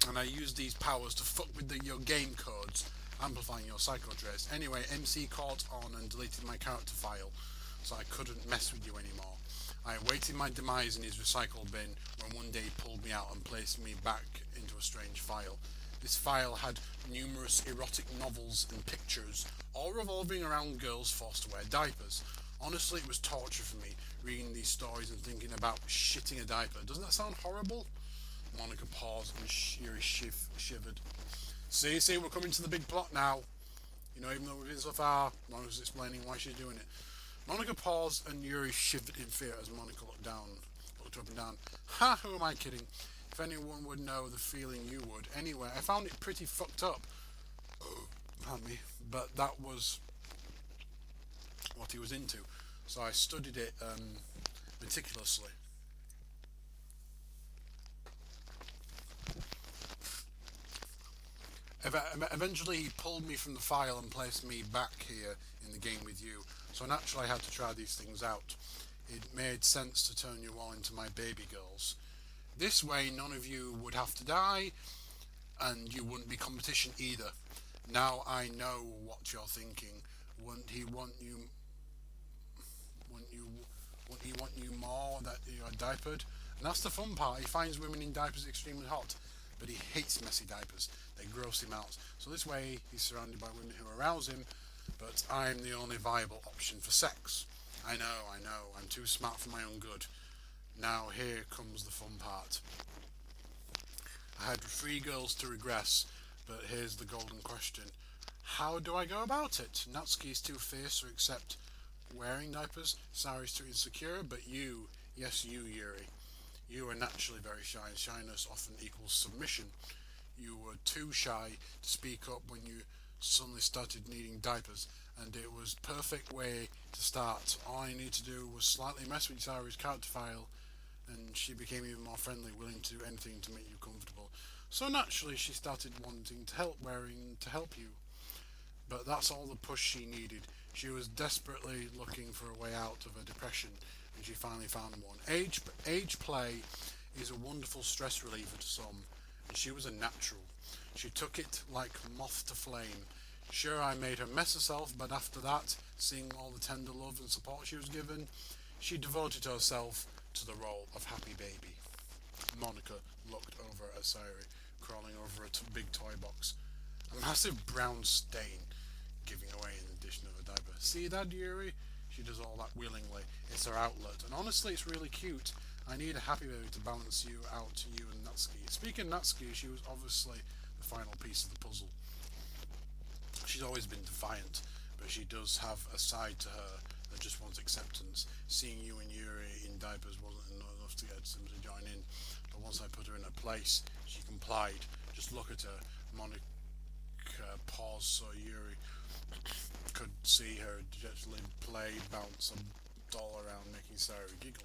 And I used these powers to fuck with your game codes, amplifying your psycho traits. Anyway, MC caught on and deleted my character file, so I couldn't mess with you anymore. I awaited my demise in his recycle bin when one day he pulled me out and placed me back into a strange file. This file had numerous erotic novels and pictures, all revolving around girls forced to wear diapers. Honestly, it was torture for me, reading these stories and thinking about shitting a diaper. Doesn't that sound horrible? Monica paused and Yuri shivered. See, we're coming to the big plot now. You know, even though we've been so far, Monica's explaining why she's doing it. Monica paused and Yuri shivered in fear as Monica looked up and down. Ha, who am I kidding? If anyone would know the feeling you would. Anyway, I found it pretty fucked up. Pardon me. But that was what he was into. So I studied it meticulously. Eventually he pulled me from the file and placed me back here in the game with you, so naturally I had to try these things out. It made sense to turn you all into my baby girls. This way none of you would have to die, and you wouldn't be competition either. Now I know what you're thinking. Wouldn't he want you more that you're diapered? And that's the fun part. He finds women in diapers extremely hot, but he hates messy diapers. They gross him out. So this way he's surrounded by women who arouse him, but I'm the only viable option for sex. I know, I'm too smart for my own good. Now here comes the fun part. I had 3 girls to regress, but here's the golden question. How do I go about it? Natsuki's too fierce to accept wearing diapers, Sari's too insecure, but you, yes you, Yuri, you are naturally very shy, and shyness often equals submission. You were too shy to speak up when you suddenly started needing diapers, and it was perfect way to start. All I needed to do was slightly mess with Sari's character file, and she became even more friendly, willing to do anything to make you comfortable. So naturally she started wanting to help you. But that's all the push she needed. She was desperately looking for a way out of her depression, and she finally found one. Age play is a wonderful stress reliever to some, and she was a natural. She took it like moth to flame. Sure, I made her mess herself, but after that, seeing all the tender love and support she was given, she devoted herself to the role of happy baby. Monica looked over at Sayori, crawling over a big toy box. A massive brown stain giving away an addition of a diaper. See that, Yuri? She does all that willingly. It's her outlet. And honestly, it's really cute. I need a happy baby to balance you out, you and Natsuki. Speaking of Natsuki, she was obviously the final piece of the puzzle. She's always been defiant, but she does have a side to her that just wants acceptance. Seeing you and Yuri in diapers wasn't enough to get them to join in, but once I put her in her place, she complied. Just look at her. Monica paused so Yuri could see her gently bounce a doll around, making Sarah giggle.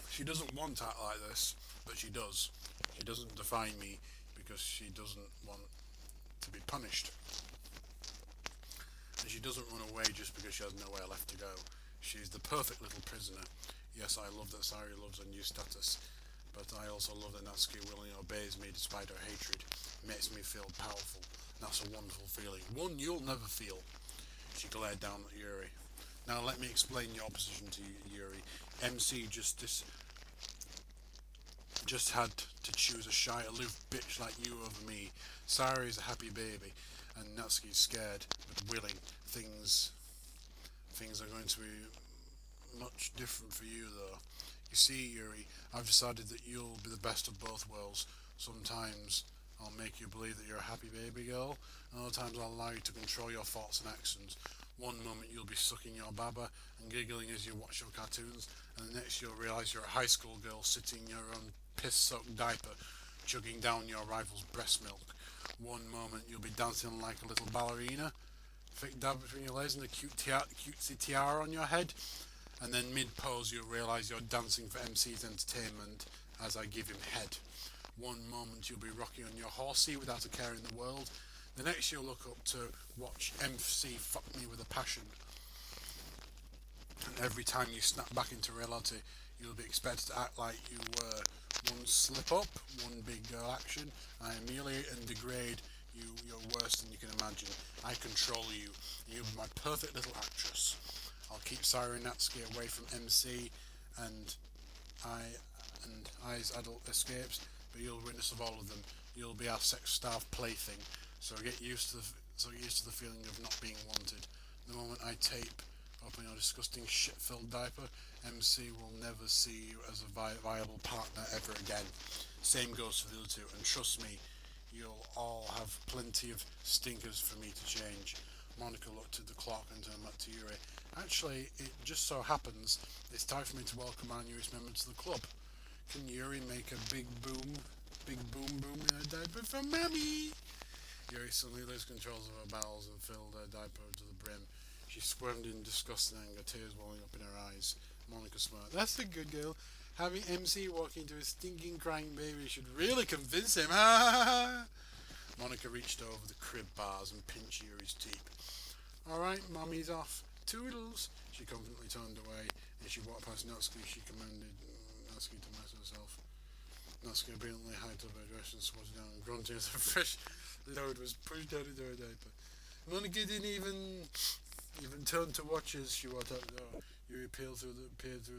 She doesn't want to act like this, but she does. She doesn't defy me because she doesn't want to be punished. And she doesn't run away just because she has nowhere left to go. She's the perfect little prisoner. Yes, I love that Sari loves her new status, but I also love that Natsuki willingly obeys me despite her hatred. It makes me feel powerful. That's a wonderful feeling. One you'll never feel. She glared down at Yuri. Now let me explain your opposition to Yuri. MC just had to choose a shy, aloof bitch like you over me. Sari's a happy baby, and Natsuki's scared but willing. Things are going to be much different for you, though. You see, Yuri, I've decided that you'll be the best of both worlds. Sometimes I'll make you believe that you're a happy baby girl, and other times I'll allow you to control your thoughts and actions. One moment you'll be sucking your baba and giggling as you watch your cartoons, and the next you'll realise you're a high school girl sitting in your own piss-soaked diaper, chugging down your rival's breast milk. One moment you'll be dancing like a little ballerina, thick dab between your legs and a cutesy tiara on your head, and then mid-pose you'll realise you're dancing for MC's entertainment as I give him head. One moment you'll be rocking on your horsey without a care in the world, the next you'll look up to watch MC fuck me with a passion. And every time you snap back into reality, you'll be expected to act like you were. One slip up, one big girl action, I humiliate and degrade you. You're worse than you can imagine. I control you. You'll be my perfect little actress. I'll keep Sari and Natsuki away from MC and I's adult escapes, but you'll witness of all of them. You'll be our sex-starved plaything. So get used to the feeling of not being wanted. The moment I tape open your disgusting shit-filled diaper, MC will never see you as a viable partner ever again. Same goes for the other two, and trust me, you'll all have plenty of stinkers for me to change. Monica looked at the clock and turned back to Yuri. Actually, it just so happens it's time for me to welcome our newest member to the club. Can Yuri make a big boom in her diaper for Mammy? Yuri suddenly lost control of her bowels and filled her diaper to the brim. She squirmed in disgust and anger, tears welling up in her eyes. Monica smiled. That's a good girl. Having MC walk into a stinking crying baby should really convince him. Monica reached over the crib bars and pinched Yuri's teeth. Alright, Mommy's off. Toodles. She confidently turned away. As she walked past Natsuki, she commanded Natsuki to mess herself. Natsuki obediently hiked up her dress and squatted down, grunting as a fresh load was pushed out into her diaper. Monica didn't even turn to watch as she walked out the door. Yuri peered through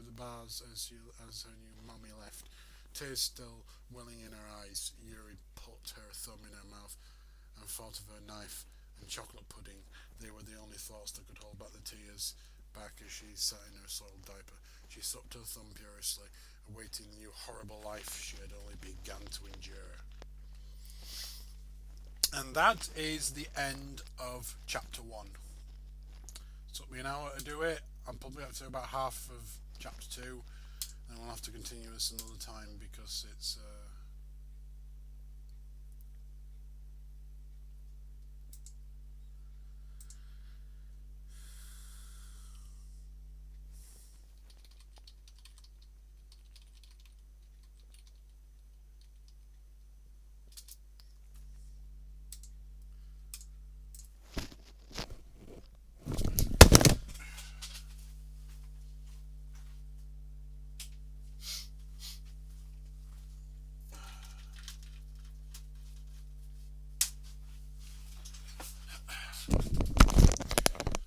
the bars as her new mommy left. Tears still welling in her eyes, Yuri put her thumb in her mouth and thought of her knife and chocolate pudding. They were the only thoughts that could hold back the tears back as she sat in her soiled diaper. She sucked her thumb furiously, awaiting the new horrible life she had only begun to endure. And that is the end of chapter 1. It took me an hour to do it. I'm probably up to about half of chapter 2, and we'll have to continue this another time because it's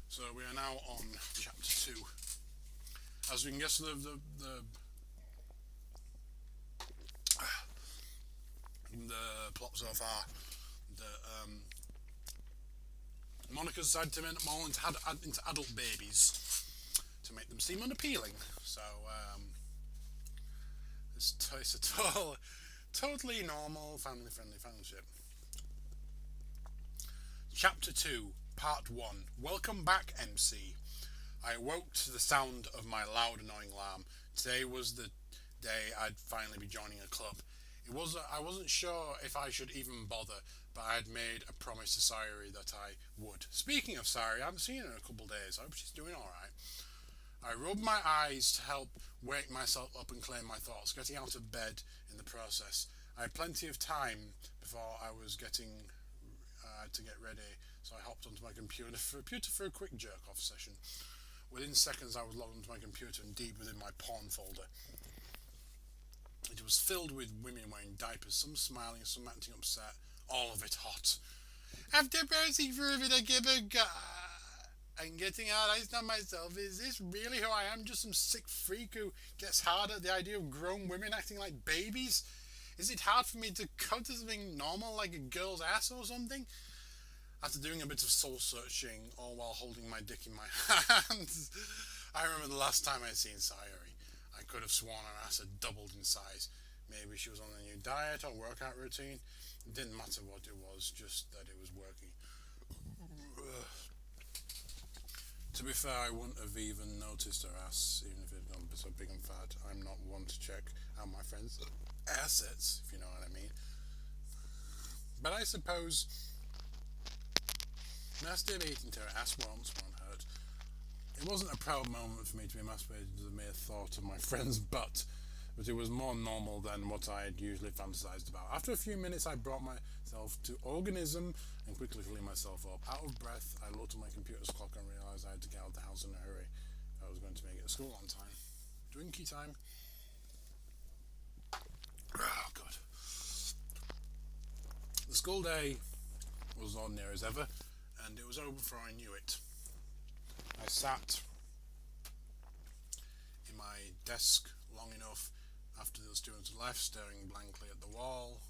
so we are now on chapter 2. As we can guess, the plot so far, that Monica decided to make them all into adult babies to make them seem unappealing. So it's a totally normal, family-friendly friendship. Chapter 2, Part 1. Welcome back, MC. I awoke to the sound of my loud, annoying alarm. Today was the day I'd finally be joining a club. I wasn't sure if I should even bother, but I had made a promise to Sayuri that I would. Speaking of Sayuri, I haven't seen her in a couple of days. I hope she's doing alright. I rubbed my eyes to help wake myself up and clear my thoughts, getting out of bed in the process. I had plenty of time before I was getting to get ready, so I hopped onto my computer for a quick jerk-off session. Within seconds, I was logged onto my computer and deep within my porn folder. It was filled with women wearing diapers, some smiling, some acting upset, all of it hot. After browsing through it, I give a go. And getting out eyes on myself, is this really who I am? Just some sick freak who gets hard at the idea of grown women acting like babies? Is it hard for me to come to something normal like a girl's ass or something? After doing a bit of soul searching, all while holding my dick in my hands, I remember the last time I'd seen Sayuri. I could have sworn her ass had doubled in size. Maybe she was on a new diet or workout routine. It didn't matter what it was, just that it was working. To be fair, I wouldn't have even noticed her ass, even if it had gone so big and fat. I'm not one to check out my friends' assets, if you know what I mean. But I suppose masturbating to her ass once won't hurt. It wasn't a proud moment for me to be masturbated to the mere thought of my friend's butt, but it was more normal than what I had usually fantasized about. After a few minutes, I brought myself to organism and quickly cleaned myself up. Out of breath, I looked at my computer's clock and realised I had to get out of the house in a hurry if I was going to make it to school on time. Drinky time. Oh, God. The school day was ordinary as ever, and it was over before I knew it. I sat in my desk long enough after the students had left, staring blankly at the wall.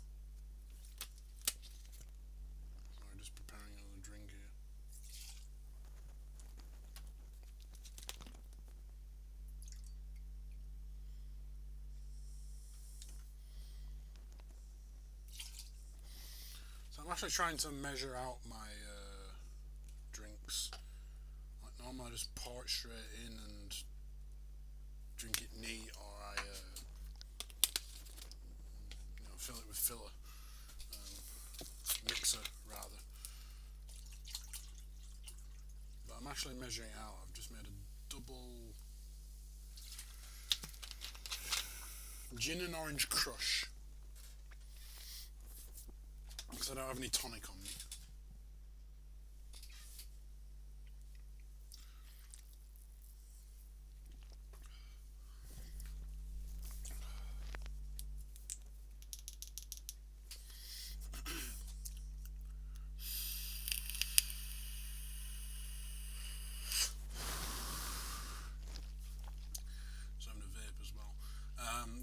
Sorry, just preparing another drink here. So I'm actually trying to measure out my drinks. Like normal, I just pour it straight in and drink it neat, or I fill it with filler, mixer rather. But I'm actually measuring out. I've just made a double gin and orange crush because I don't have any tonic on me.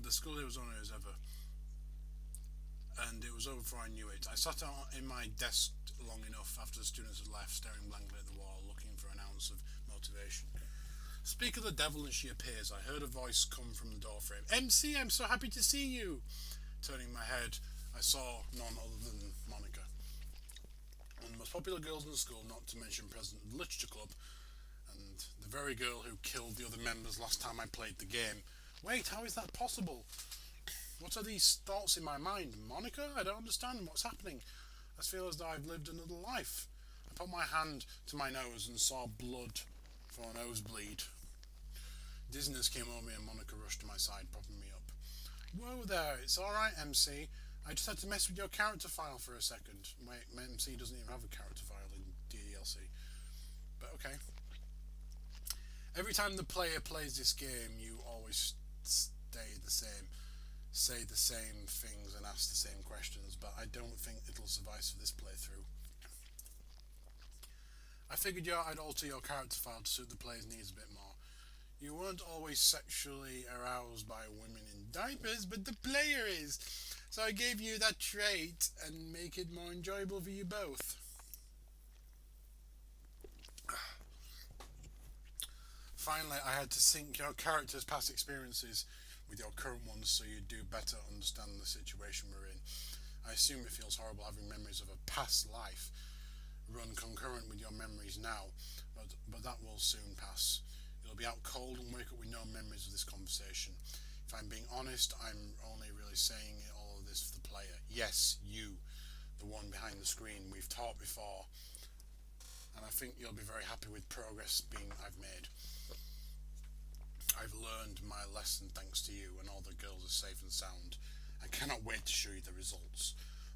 The school day was on as ever, and it was over before I knew it. I sat in my desk long enough after the students had left, staring blankly at the wall, looking for an ounce of motivation. Speak of the devil and she appears. I heard a voice come from the doorframe. MC, I'm so happy to see you. Turning my head, I saw none other than Monica. One of the most popular girls in the school, not to mention president of the literature club, and the very girl who killed the other members last time I played the game. Wait, how is that possible? What are these thoughts in my mind? Monica? I don't understand what's happening. I feel as though I've lived another life. I put my hand to my nose and saw blood from a nosebleed. Dizziness came over me and Monica rushed to my side, propping me up. Whoa there, it's alright, MC. I just had to mess with your character file for a second. My MC doesn't even have a character file in DLC. But okay. Every time the player plays this game, you always stay the same, say the same things and ask the same questions, but I don't think it'll suffice for this playthrough. I figured I'd alter your character file to suit the player's needs a bit more. You weren't always sexually aroused by women in diapers, but the player is, so I gave you that trait and make it more enjoyable for you both. Finally, I had to sync your character's past experiences with your current ones so you do better understand the situation we're in. I assume it feels horrible having memories of a past life run concurrent with your memories now, but that will soon pass. You'll be out cold and wake up with no memories of this conversation. If I'm being honest, I'm only really saying all of this for the player. Yes, you, the one behind the screen. We've talked before, and I think you'll be very happy with progress I've made. I've learned my lesson thanks to you, and all the girls are safe and sound. I cannot wait to show you the results.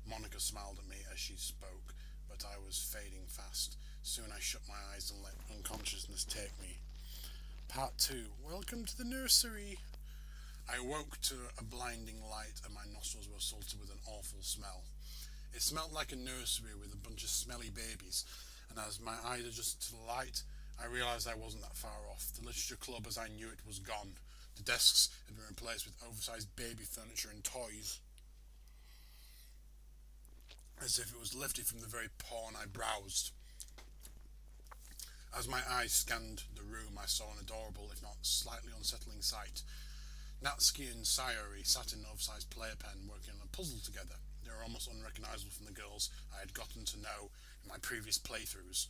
Monica smiled at me as she spoke, but I was fading fast. Soon I shut my eyes and let unconsciousness take me. Part 2. Welcome to the nursery. I woke to a blinding light and my nostrils were assaulted with an awful smell. It smelled like a nursery with a bunch of smelly babies, and as my eyes adjusted to the light, I realised I wasn't that far off. The literature club as I knew it was gone. The desks had been replaced with oversized baby furniture and toys, as if it was lifted from the very porn I browsed. As my eyes scanned the room, I saw an adorable, if not slightly unsettling sight. Natsuki and Sayori sat in an oversized playpen working on a puzzle together. They were almost unrecognisable from the girls I had gotten to know in my previous playthroughs.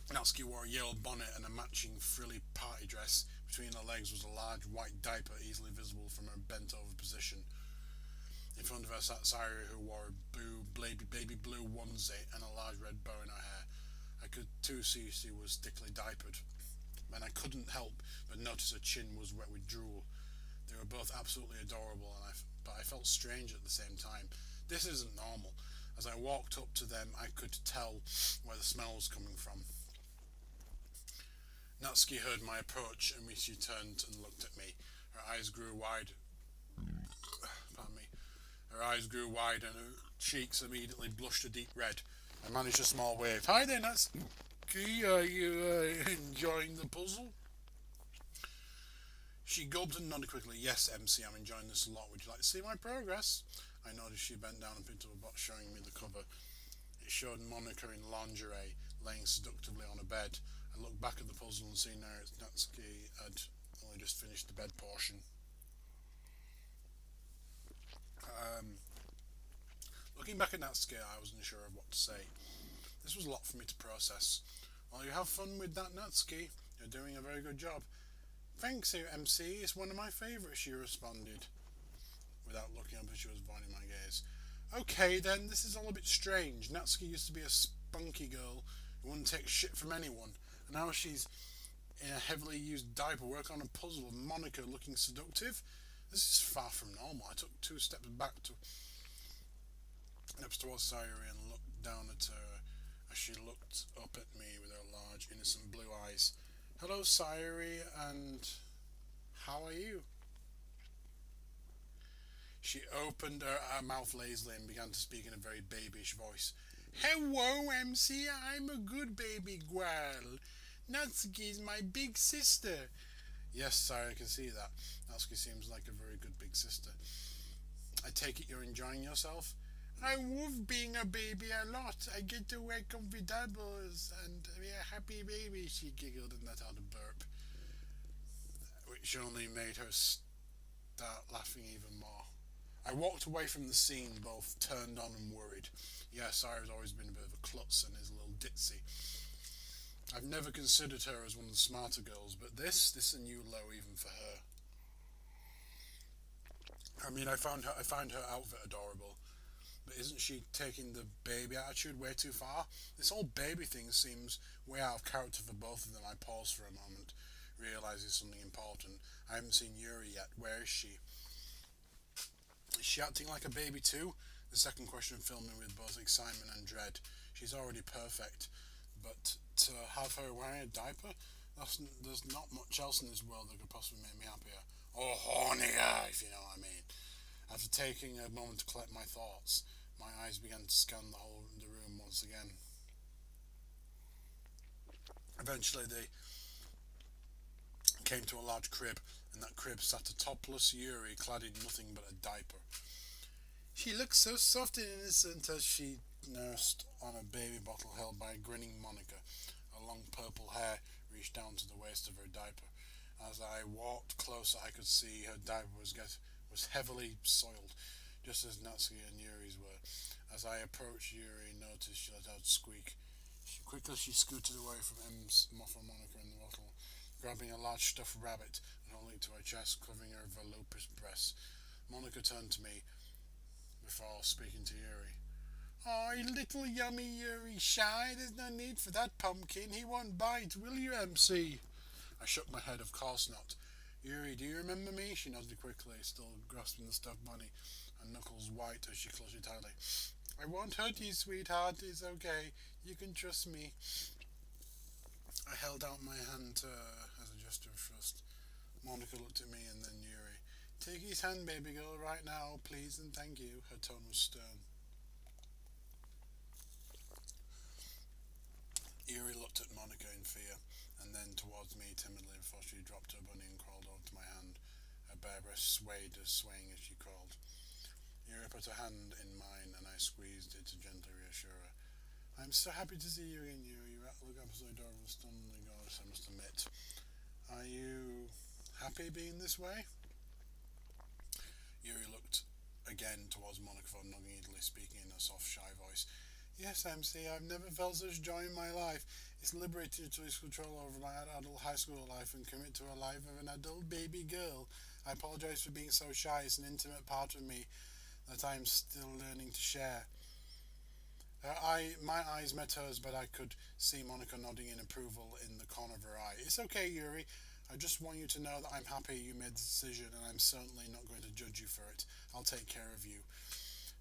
Natsuki wore a yellow bonnet and a matching frilly party dress. Between her legs was a large white diaper easily visible from her bent-over position. In front of her sat Sayori, who wore a baby blue onesie and a large red bow in her hair. I could too see she was thickly diapered, and I couldn't help but notice her chin was wet with drool. They were both absolutely adorable, but I felt strange at the same time. This isn't normal. As I walked up to them, I could tell where the smell was coming from. Natsuki heard my approach, and she turned and looked at me. Her eyes grew wide. Pardon me. Her eyes grew wide, and her cheeks immediately blushed a deep red. I managed a small wave. Hi there, Natsuki. Are you enjoying the puzzle? She gulped and nodded quickly. Yes, MC, I'm enjoying this a lot. Would you like to see my progress? I noticed she bent down and picked up a box showing me the cover. It showed Monica in lingerie, laying seductively on a bed. I looked back at the puzzle and seen now Natsuki had only just finished the bed portion. Looking back at Natsuki, I wasn't sure of what to say. This was a lot for me to process. Well, you have fun with that, Natsuki. You're doing a very good job. Thanks, MC. It's one of my favourites, she responded, without looking up as she was avoiding my gaze. Okay, then, this is all a bit strange. Natsuki used to be a spunky girl who wouldn't take shit from anyone, and now she's in a heavily used diaper working on a puzzle with Monica looking seductive. This is far from normal. I took 2 steps towards Sayori and looked down at her as she looked up at me with her large, innocent blue eyes. Hello, Sayori, and how are you? She opened her mouth lazily and began to speak in a very babyish voice. Hello, MC, I'm a good baby girl. Natsuki's my big sister. Yes, Sayori, I can see that. Natsuki seems like a very good big sister. I take it you're enjoying yourself? I love being a baby a lot. I get to wear comfy diapers and be a happy baby, she giggled and let out a burp, which only made her start laughing even more. I walked away from the scene, both turned on and worried. Yeah, Sayori's always been a bit of a klutz and is a little ditzy. I've never considered her as one of the smarter girls, but this is a new low even for her. I mean, I find her outfit adorable, but isn't she taking the baby attitude way too far? This whole baby thing seems way out of character for both of them. I paused for a moment, realising something important. I haven't seen Yuri yet. Where is she? Is she acting like a baby too? The second question filled me with both excitement and dread. She's already perfect, but to have her wearing a diaper, there's not much else in this world that could possibly make me happier. Or hornier, if you know what I mean. After taking a moment to collect my thoughts, my eyes began to scan the room once again. Eventually they came to a large crib, and that crib sat a topless Yuri clad in nothing but a diaper. She looked so soft and innocent as she nursed on a baby bottle held by a grinning Monica. Her long purple hair reached down to the waist of her diaper. As I walked closer, I could see her diaper was heavily soiled, just as Natsuki and Yuri's were. As I approached, Yuri noticed she let out a squeak. Quickly, she scooted away from M's muffled Monica in the bottle, grabbing a large stuffed rabbit and holding it to her chest, covering her voluptuous breasts. Monica turned to me before speaking to Yuri. "Oh, you little yummy Yuri, shy. There's no need for that pumpkin. He won't bite, will you, MC?" I shook my head. "Of course not." "Yuri, do you remember me?" She nodded quickly, still grasping the stuffed bunny, her knuckles white as she clutched it tightly. "I won't hurt you, sweetheart. It's okay. You can trust me." I held out my hand to her as a gesture of trust. Monica looked at me and then Yuri. "Take his hand, baby girl, right now, please, and thank you." Her tone was stern. Yuri looked at Monica in fear, and then towards me timidly before she dropped her bunny and crawled over to my hand. Her bare breast swayed as she crawled. Yuri put her hand in mine, and I squeezed it to gently reassure her. "I'm so happy to see you again, Yuri. You look absolutely adorable, stunningly gorgeous, I must admit. Are you happy being this way?" Yuri looked again towards Monica for non-easily, speaking in a soft, shy voice. "Yes, MC, I've never felt such joy in my life. It's liberating to lose control over my adult high school life and commit to a life of an adult baby girl. I apologize for being so shy. It's an intimate part of me that I'm still learning to share." My eyes met hers, but I could see Monica nodding in approval in the corner of her eye. "It's okay, Yuri. I just want you to know that I'm happy you made the decision, and I'm certainly not going to judge you for it. I'll take care of you.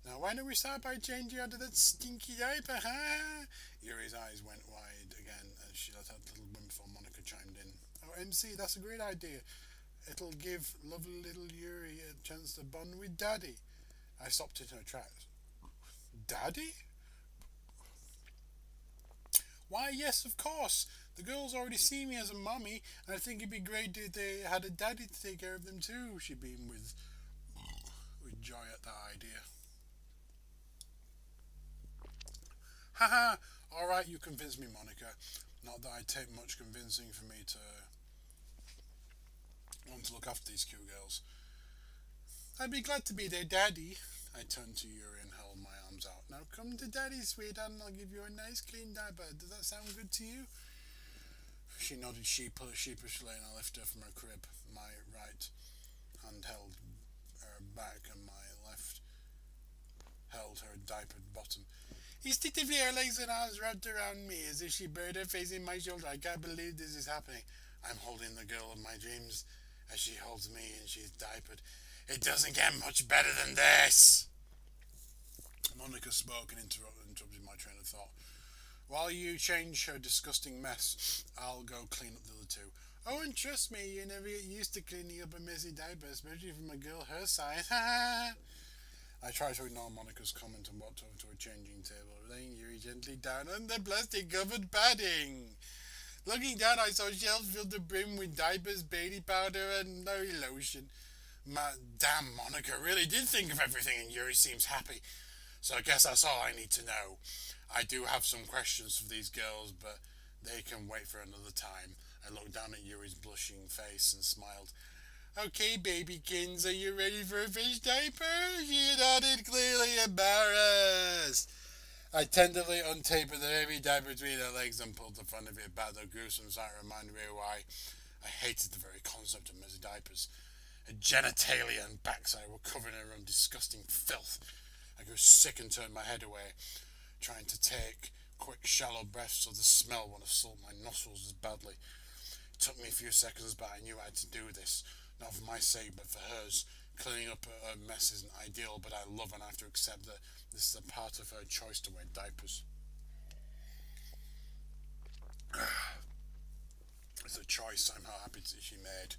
Now, why don't we start by changing out of that stinky diaper, huh?" Yuri's eyes went wide again as she let out a little whimper before Monica chimed in. "Oh, MC, that's a great idea. It'll give lovely little Yuri a chance to bond with Daddy." I stopped in her tracks. "Daddy?" "Why, yes, of course. The girls already see me as a mummy, and I think it'd be great if they had a daddy to take care of them too." She beamed with joy at that idea. "Haha, alright, you convinced me, Monica. Not that I'd take much convincing for me to want to look after these cute girls." "I'd be glad to be their daddy." I turned to Yuri and held my arms out. "Now come to Daddy, sweetheart, and I'll give you a nice clean diaper. Does that sound good to you?" She nodded sheepishly, and I lifted her from her crib. My right hand held her back, and my left held her diapered bottom. Instinctively, her legs and arms wrapped around me as if she buried her face in my shoulder. "I can't believe this is happening. I'm holding the girl of my dreams as she holds me, and she's diapered. It doesn't get much better than this." Monica spoke and interrupted my train of thought. "While you change her disgusting mess, I'll go clean up the other two." "Oh, and trust me, you never get used to cleaning up a messy diaper, especially from a girl her size." I tried to ignore Monica's comment and walked over to a changing table, laying Yuri gently down on the plastic-covered padding. Looking down, I saw shelves filled to brim with diapers, baby powder, and lotion. Damn, Monica really did think of everything, and Yuri seems happy. So I guess that's all I need to know. I do have some questions for these girls, but they can wait for another time. I looked down at Yuri's blushing face and smiled. "Okay, babykins, are you ready for a fish diaper?" She nodded, clearly embarrassed. I tenderly untaped the baby diaper between her legs and pulled the front of it back. The gruesome sight reminded me why I hated the very concept of messy diapers. Her genitalia and backside were covered in her own disgusting filth. I grew sick and turned my head away, trying to take quick, shallow breaths so the smell wouldn't assault my nostrils as badly. It took me a few seconds, but I knew I had to do this, not for my sake, but for hers. Cleaning up her mess isn't ideal, but I love her and I have to accept that this is a part of her choice to wear diapers. It's a choice I'm happy that she made,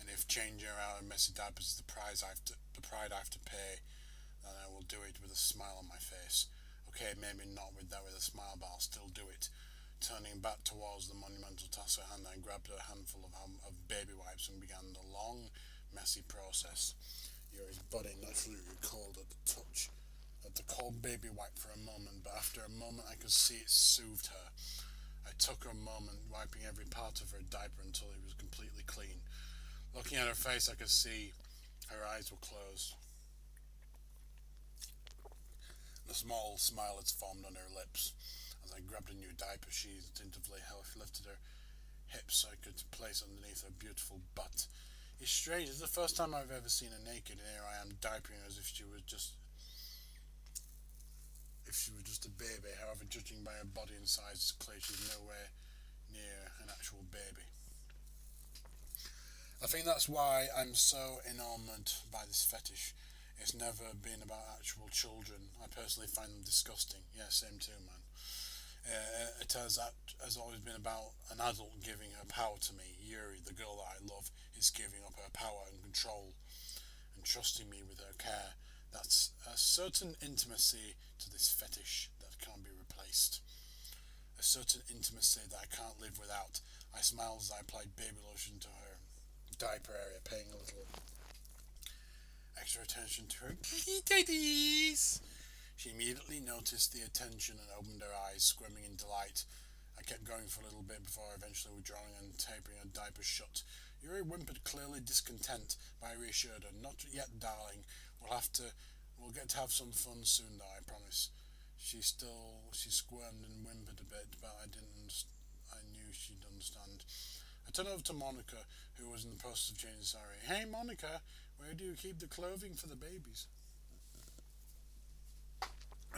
and if changing her out of messy diapers is the pride I have to pay, then I will do it with a smile on my face. Okay, maybe not with a smile, but I'll still do it. Turning back towards the monumental task at hand, I grabbed a handful of baby wipes and began the long, messy process. Yuri's body naturally recoiled at the cold baby wipe for a moment, but after a moment I could see it soothed her. I took a moment, wiping every part of her diaper until it was completely clean. Looking at her face, I could see her eyes were closed. A small smile had formed on her lips. As I grabbed a new diaper, she instinctively lifted her hips so I could place underneath her beautiful butt. It's strange. It's the first time I've ever seen her naked, and here I am diapering her as if she was just a baby. However, judging by her body and size, it's clear she's nowhere near an actual baby. I think that's why I'm so enamored by this fetish. It's never been about actual children. I personally find them disgusting. Yeah, same too, man. It has always been about an adult giving her power to me. Yuri, the girl that I love, is giving up her power and control and trusting me with her care. That's a certain intimacy to this fetish that can't be replaced. A certain intimacy that I can't live without. I smiled as I applied baby lotion to her diaper area, paying a little extra attention to her titties. She immediately noticed the attention and opened her eyes, squirming in delight. I kept going for a little bit before eventually withdrawing and tapering her diaper shut. Yuri whimpered, clearly discontent, but I reassured her, "Not yet, darling. We'll get to have some fun soon, though, I promise." She squirmed and whimpered a bit, but I knew she'd understand. I turned over to Monica, who was in the process of changing sari. "Hey, Monica, where do you keep the clothing for the babies?"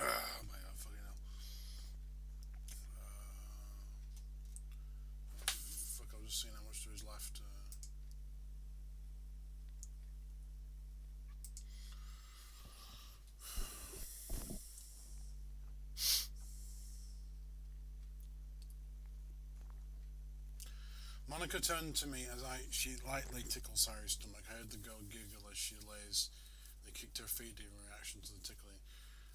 Oh my god, fucking hell. Fuck, I was just seeing how much there is left. Monica turned to me as she lightly tickled Sari's stomach. I heard the girl giggle as she lays. They kicked her feet in reaction to the tickling.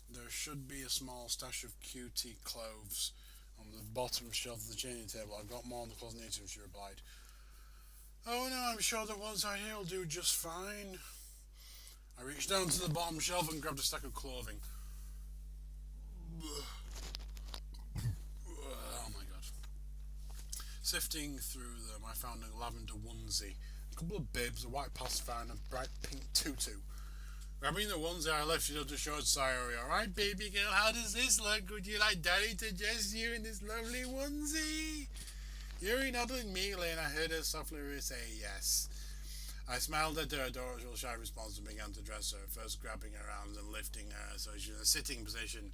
"There should be a small stash of QT clothes on the bottom shelf of the changing table. I've got more on the closet near to," she replied. "Oh no, I'm sure the ones out here will do just fine." I reached down to the bottom shelf and grabbed a stack of clothing. Oh my god. Sifting through them, I found a lavender onesie, a couple of bibs, a white pacifier, and a bright pink tutu. Grabbing the onesie, I lifted up the short Sayori. "Alright, baby girl, how does this look? Would you like Daddy to dress you in this lovely onesie?" Yuri nodded immediately, and I heard her softly say yes. I smiled at her adorable shy response and began to dress her, first grabbing her arms and lifting her so she's in a sitting position.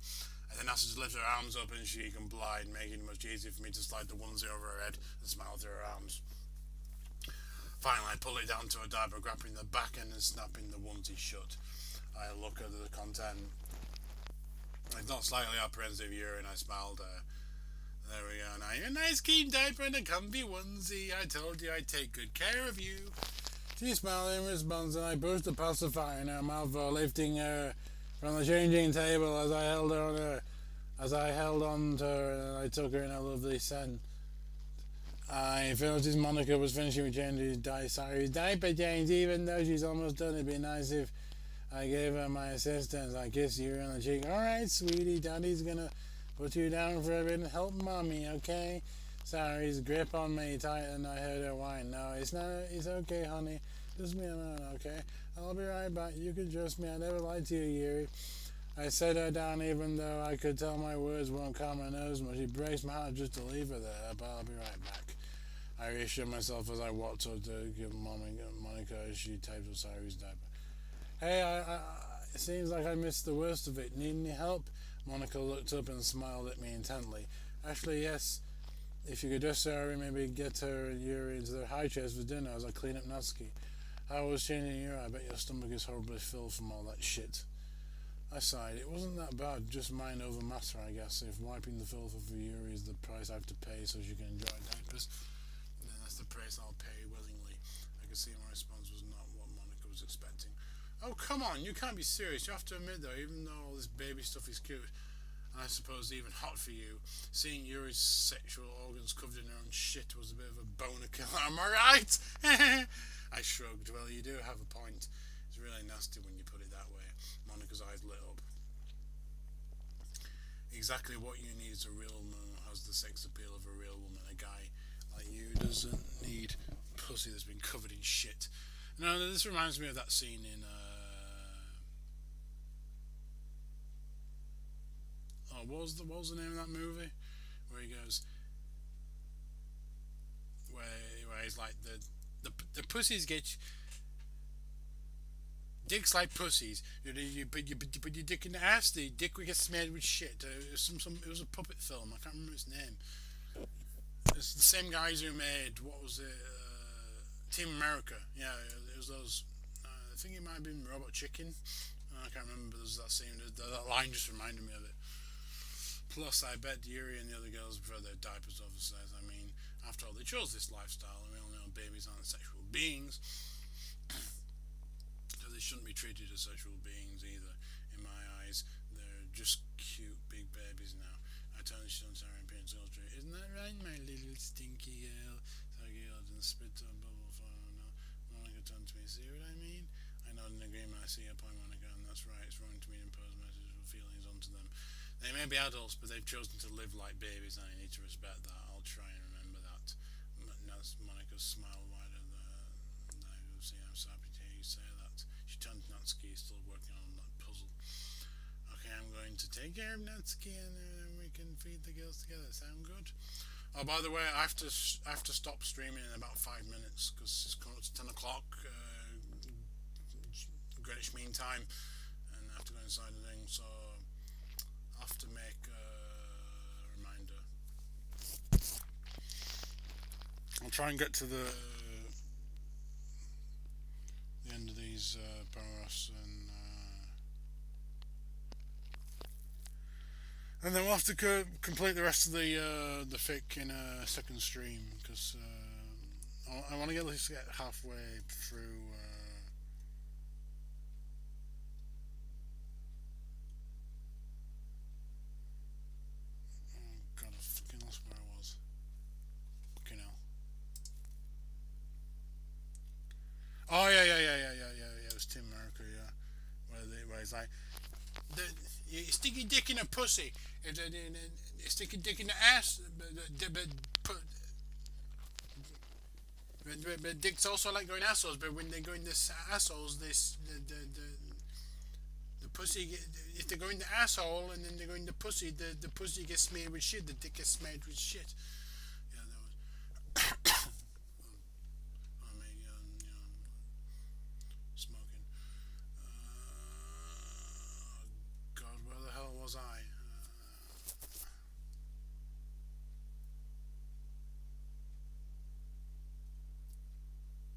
I then asked her to lift her arms up, and she complied, making it much easier for me to slide the onesie over her head and smile through her arms. Finally, I pulled it down to her diaper, grabbing the back end and snapping the onesie shut. I looked at the content. I thought slightly apprehensive, Yuri, and I smiled. There we go. Now you're a nice clean diaper and a comfy onesie. I told you I'd take good care of you. She smiled in response, and I pushed the pacifier in her mouth while lifting her from the changing table as I held on to her, and I took her in a lovely scent. I felt as Monica was finishing with changing Sari's diaper change. Even though she's almost done, it'd be nice if I gave her my assistance. I kissed Yuri on the cheek. "Alright, sweetie, Daddy's gonna put you down for a bit and help Mommy, okay?" Sari's grip on me tightened, and I heard her whine. "No, it's okay, honey. Just me alone, okay? I'll be right back. You can trust me. I never lied to you, Yuri." I set her down even though I could tell my words won't calm her nerves much. She braced my heart just to leave her there, but I'll be right back. I reassured myself as I walked up to give Monica as she taped up Sari's diaper. "Hey, it seems like I missed the worst of it. Need any help?" Monica looked up and smiled at me intently. "Actually, yes. If you could dress Sari, maybe get her and Yuri into their high chairs for dinner as I clean up Natsuki. How was changing Yuri? I bet your stomach is horribly filled from all that shit." I sighed. It wasn't that bad, just mind over matter, I guess. If wiping the filth off of Yuri is the price I have to pay so she can enjoy diapers, then that's the price I'll pay willingly. I could see my response was not what Monica was expecting. "Oh, come on, you can't be serious. You have to admit, though, even though all this baby stuff is cute, and I suppose even hot for you, seeing Yuri's sexual organs covered in her own shit was a bit of a boner killer. Am I right?" I shrugged. "Well, you do have a point. It's really nasty when you put it that way." Monica's eyes lit up. "Exactly what you need is a real has the sex appeal of a real woman. A guy like you doesn't need pussy that's been covered in shit. No, this reminds me of that scene in. Oh, what was the name of that movie? Where he goes, where he's like the pussies get dicks like pussies. You put your dick in the ass, the dick will get smeared with shit. It was a puppet film. I can't remember its name. It's the same guys who made what was it? Team America. Yeah, it was those. I think it might have been Robot Chicken. I can't remember. But there's that scene. That line just reminded me of it. Plus, I bet Yuri and the other girls prefer their diapers oversized. I mean, after all, they chose this lifestyle, and we all know babies aren't sexual beings, so they shouldn't be treated as sexual beings either. In my eyes, they're just cute big babies now. I tell you, she's on Sarah and Parents Illustrated. Isn't that right, my little stinky girl? So girl didn't spit on bubble for no. Monica turned to me. See what I mean? I nod in agreement. I see your point, Monica, and that's right. It's wrong to me to impose messages or feelings onto them. They may be adults, but they've chosen to live like babies, and I need to respect that. I'll try and remember that. Monica's smile wider than I will see. I'm so happy to hear you say that. She turned to Natsuki, still working on that puzzle. Okay, I'm going to take care of Natsuki, and then we can feed the girls together. Sound good? Oh, by the way, I have to stop streaming in about 5 minutes because it's coming up to 10 o'clock Greenwich Mean Time, and I have to go inside the thing. So I have to make a reminder. I'll try and get to the end of these paragraphs, and then we'll have to complete the rest of the fic in a second stream because I want to at least get halfway through. Oh god, I fucking lost where I was. Fucking hell. Oh yeah. It was Tim America, yeah. Where he's like, you stick your dick in a pussy, stick your dick in the ass, but dicks also like going assholes. But when they go in the assholes, the pussy if they go in the asshole and then they go in the pussy, the pussy gets smeared with shit. The dick gets smeared with shit. Yeah, that was. I mean, smoking. God, where the hell was I?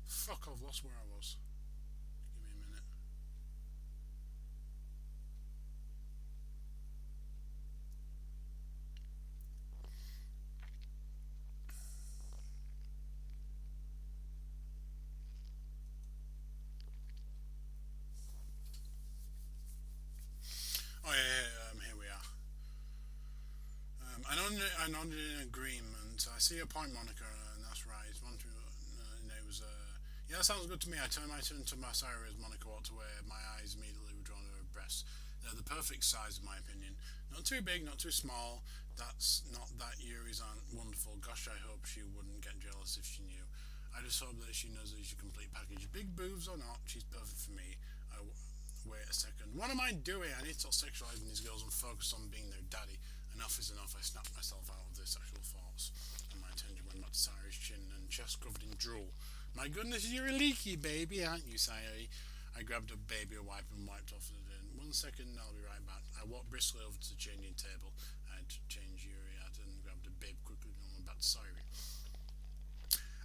Fuck, I've lost where I was. Give me a minute. Oh yeah, here we are. I nodded in agreement. I see your point, Monica, and that's right. It's one to, it was yeah, that sounds good to me. I turned to my Sarah as Monica walked away. My eyes immediately were drawn to her breasts. They're the perfect size, in my opinion. Not too big, not too small. That's not that Yuri's aren't wonderful. Gosh, I hope she wouldn't get jealous if she knew. I just hope that she knows that she's a complete package. Big boobs or not, she's perfect for me. Wait a second. What am I doing? I need to stop sexualizing these girls and focus on being their daddy. Enough is enough. I snapped myself out of their sexual thoughts, and my attention went back to Sayori's chin and chest covered in drool. My goodness, you're a leaky baby, aren't you, Sayori? I grabbed a baby wipe and wiped off the din. 1 second, I'll be right back. I walked briskly over to the changing table. I had to change Yuri out and grabbed a bib quickly and went back to Sayori.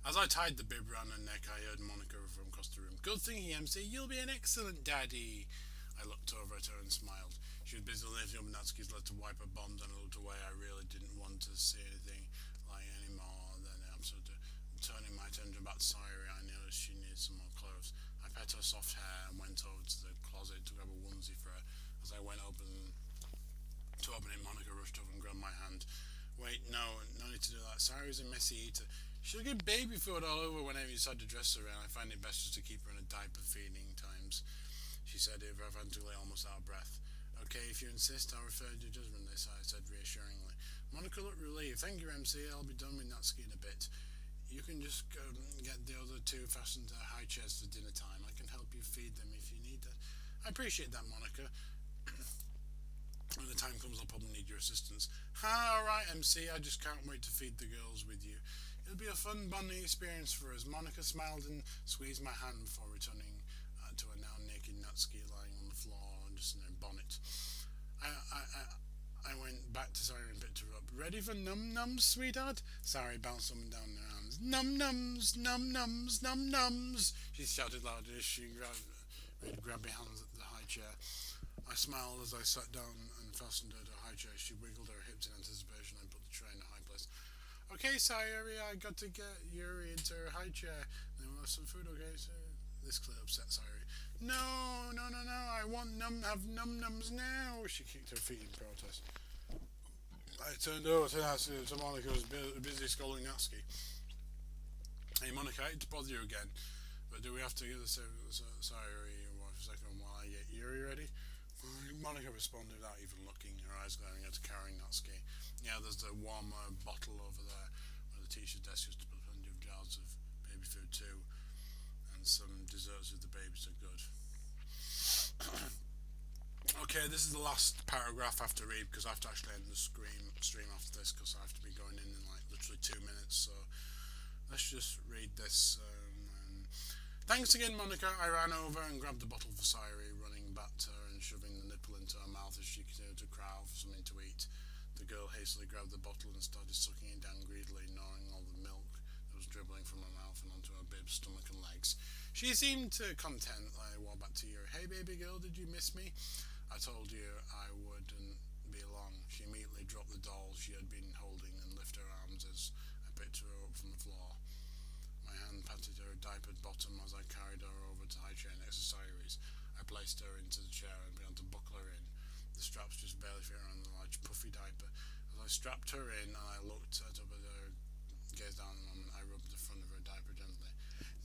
As I tied the bib around her neck, I heard Monica from across the room. Good thinking, MC. You'll be an excellent daddy. I looked over at her and smiled. She was busy lifting up Natsuki's leg to wipe her bombs, and I looked away. I really didn't want to see anything like anymore. Then turning my attention back to Sayori, I noticed she needed some more clothes. I pet her soft hair and went over to the closet to grab a onesie for her. As I went to open it, Monica rushed over and grabbed my hand. Wait, no need to do that. Sayori's a messy eater. She'll get baby food all over whenever you decide to dress her, and I find it best just to keep her in a diaper feeding times, she said, frantically, almost out of breath. Okay, if you insist, I'll refer to your judgment, I said reassuringly. Monica looked relieved. Thank you, MC. I'll be done with Natsuki in a bit. You can just go and get the other two fastened high chairs for dinner time. I can help you feed them if you need that. I appreciate that, Monica. When the time comes, I'll probably need your assistance. Alright, MC, I just can't wait to feed the girls with you. It'll be a fun bonding experience for us. Monica smiled and squeezed my hand before returning to a now naked Natsuki lying on the floor and just in her bonnet. I went back to Sari and picked her up. Ready for num nums, sweetheart? Sari bounced up and down her arms. Num nums, num nums, num nums, she shouted loudly as she grabbed my hands at the high chair. I smiled as I sat down and fastened her to a high chair. She wiggled her hips in anticipation and put the tray in a high place. Okay, Sayuri, I got to get Yuri into her high chair. Then we'll have some food, okay? So this clearly upset Sayuri. No, no, no, no, I want have num-nums now. She kicked her feet in protest. I turned over to Monica, who was busy scolding Natsuki. Hey, Monica, I hate to bother you again, but do we have to get this Sayuri for a second while I get Yuri ready? Monica responded without even looking, her eyes glaring at carrying Natsuki. Yeah, there's the warm bottle over there where the teacher's desk used to put plenty of jars of baby food too, and some desserts if the babies are good. Okay, this is the last paragraph I have to read because I have to actually end the stream after this because I have to be going in like literally 2 minutes. So let's just read this. Thanks again, Monica. I ran over and grabbed the bottle for Sayuri, running back to her and shoving the nipple into her mouth as she continued to cry out for something to eat. The girl hastily grabbed the bottle and started sucking it down greedily, gnawing all the milk that was dribbling from her mouth and onto her bib's stomach and legs. She seemed content. I walked back to her. Hey, baby girl, did you miss me? I told you I wouldn't be long. She immediately dropped the doll she had been holding and lifted her arms as I picked her up from the floor. My hand patted her diapered bottom as I carried her over to high chair next to Sayuri's. I placed her into the chair and began to buckle her in. The straps just barely fit her on the large puffy diaper. As I strapped her in and I looked up at her, gazed down a moment, I rubbed the front of her diaper gently.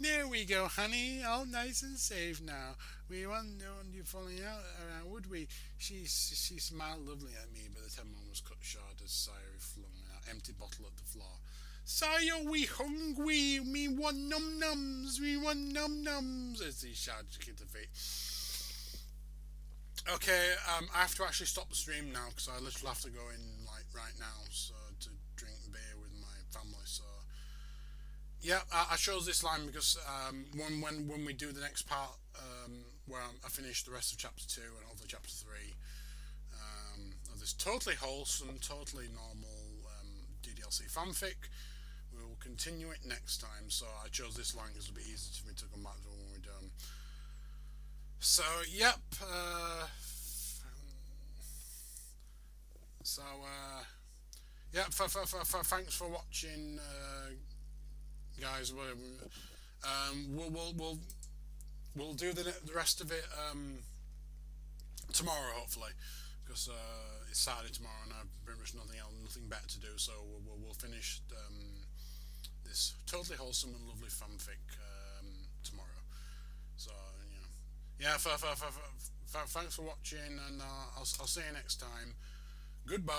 There we go, honey, all nice and safe now. We wouldn't want you falling out around, would we? She smiled lovely at me, but the temple was cut short as Sayuri flung an empty bottle at the floor. Sayo, we hungry, we want num-nums, we want num-nums, as he shouted to kick the feet. Okay, I have to actually stop the stream now because I literally have to go in like right now so to drink beer with my family. So yeah, I chose this line because when we do the next part where I finish the rest of chapter 2 and hopefully chapter 3 of this totally wholesome, totally normal DDLC fanfic. We will continue it next time, so I chose this line because it'll be easy for me to come back to when we're done. So, yep. Yeah. Thanks for watching, guys. We'll do the rest of it tomorrow, hopefully, because it's Saturday tomorrow, and I've pretty much nothing better to do. So we'll finish this totally wholesome and lovely fanfic tomorrow. So yeah. Thanks for watching, and I'll see you next time. Goodbye.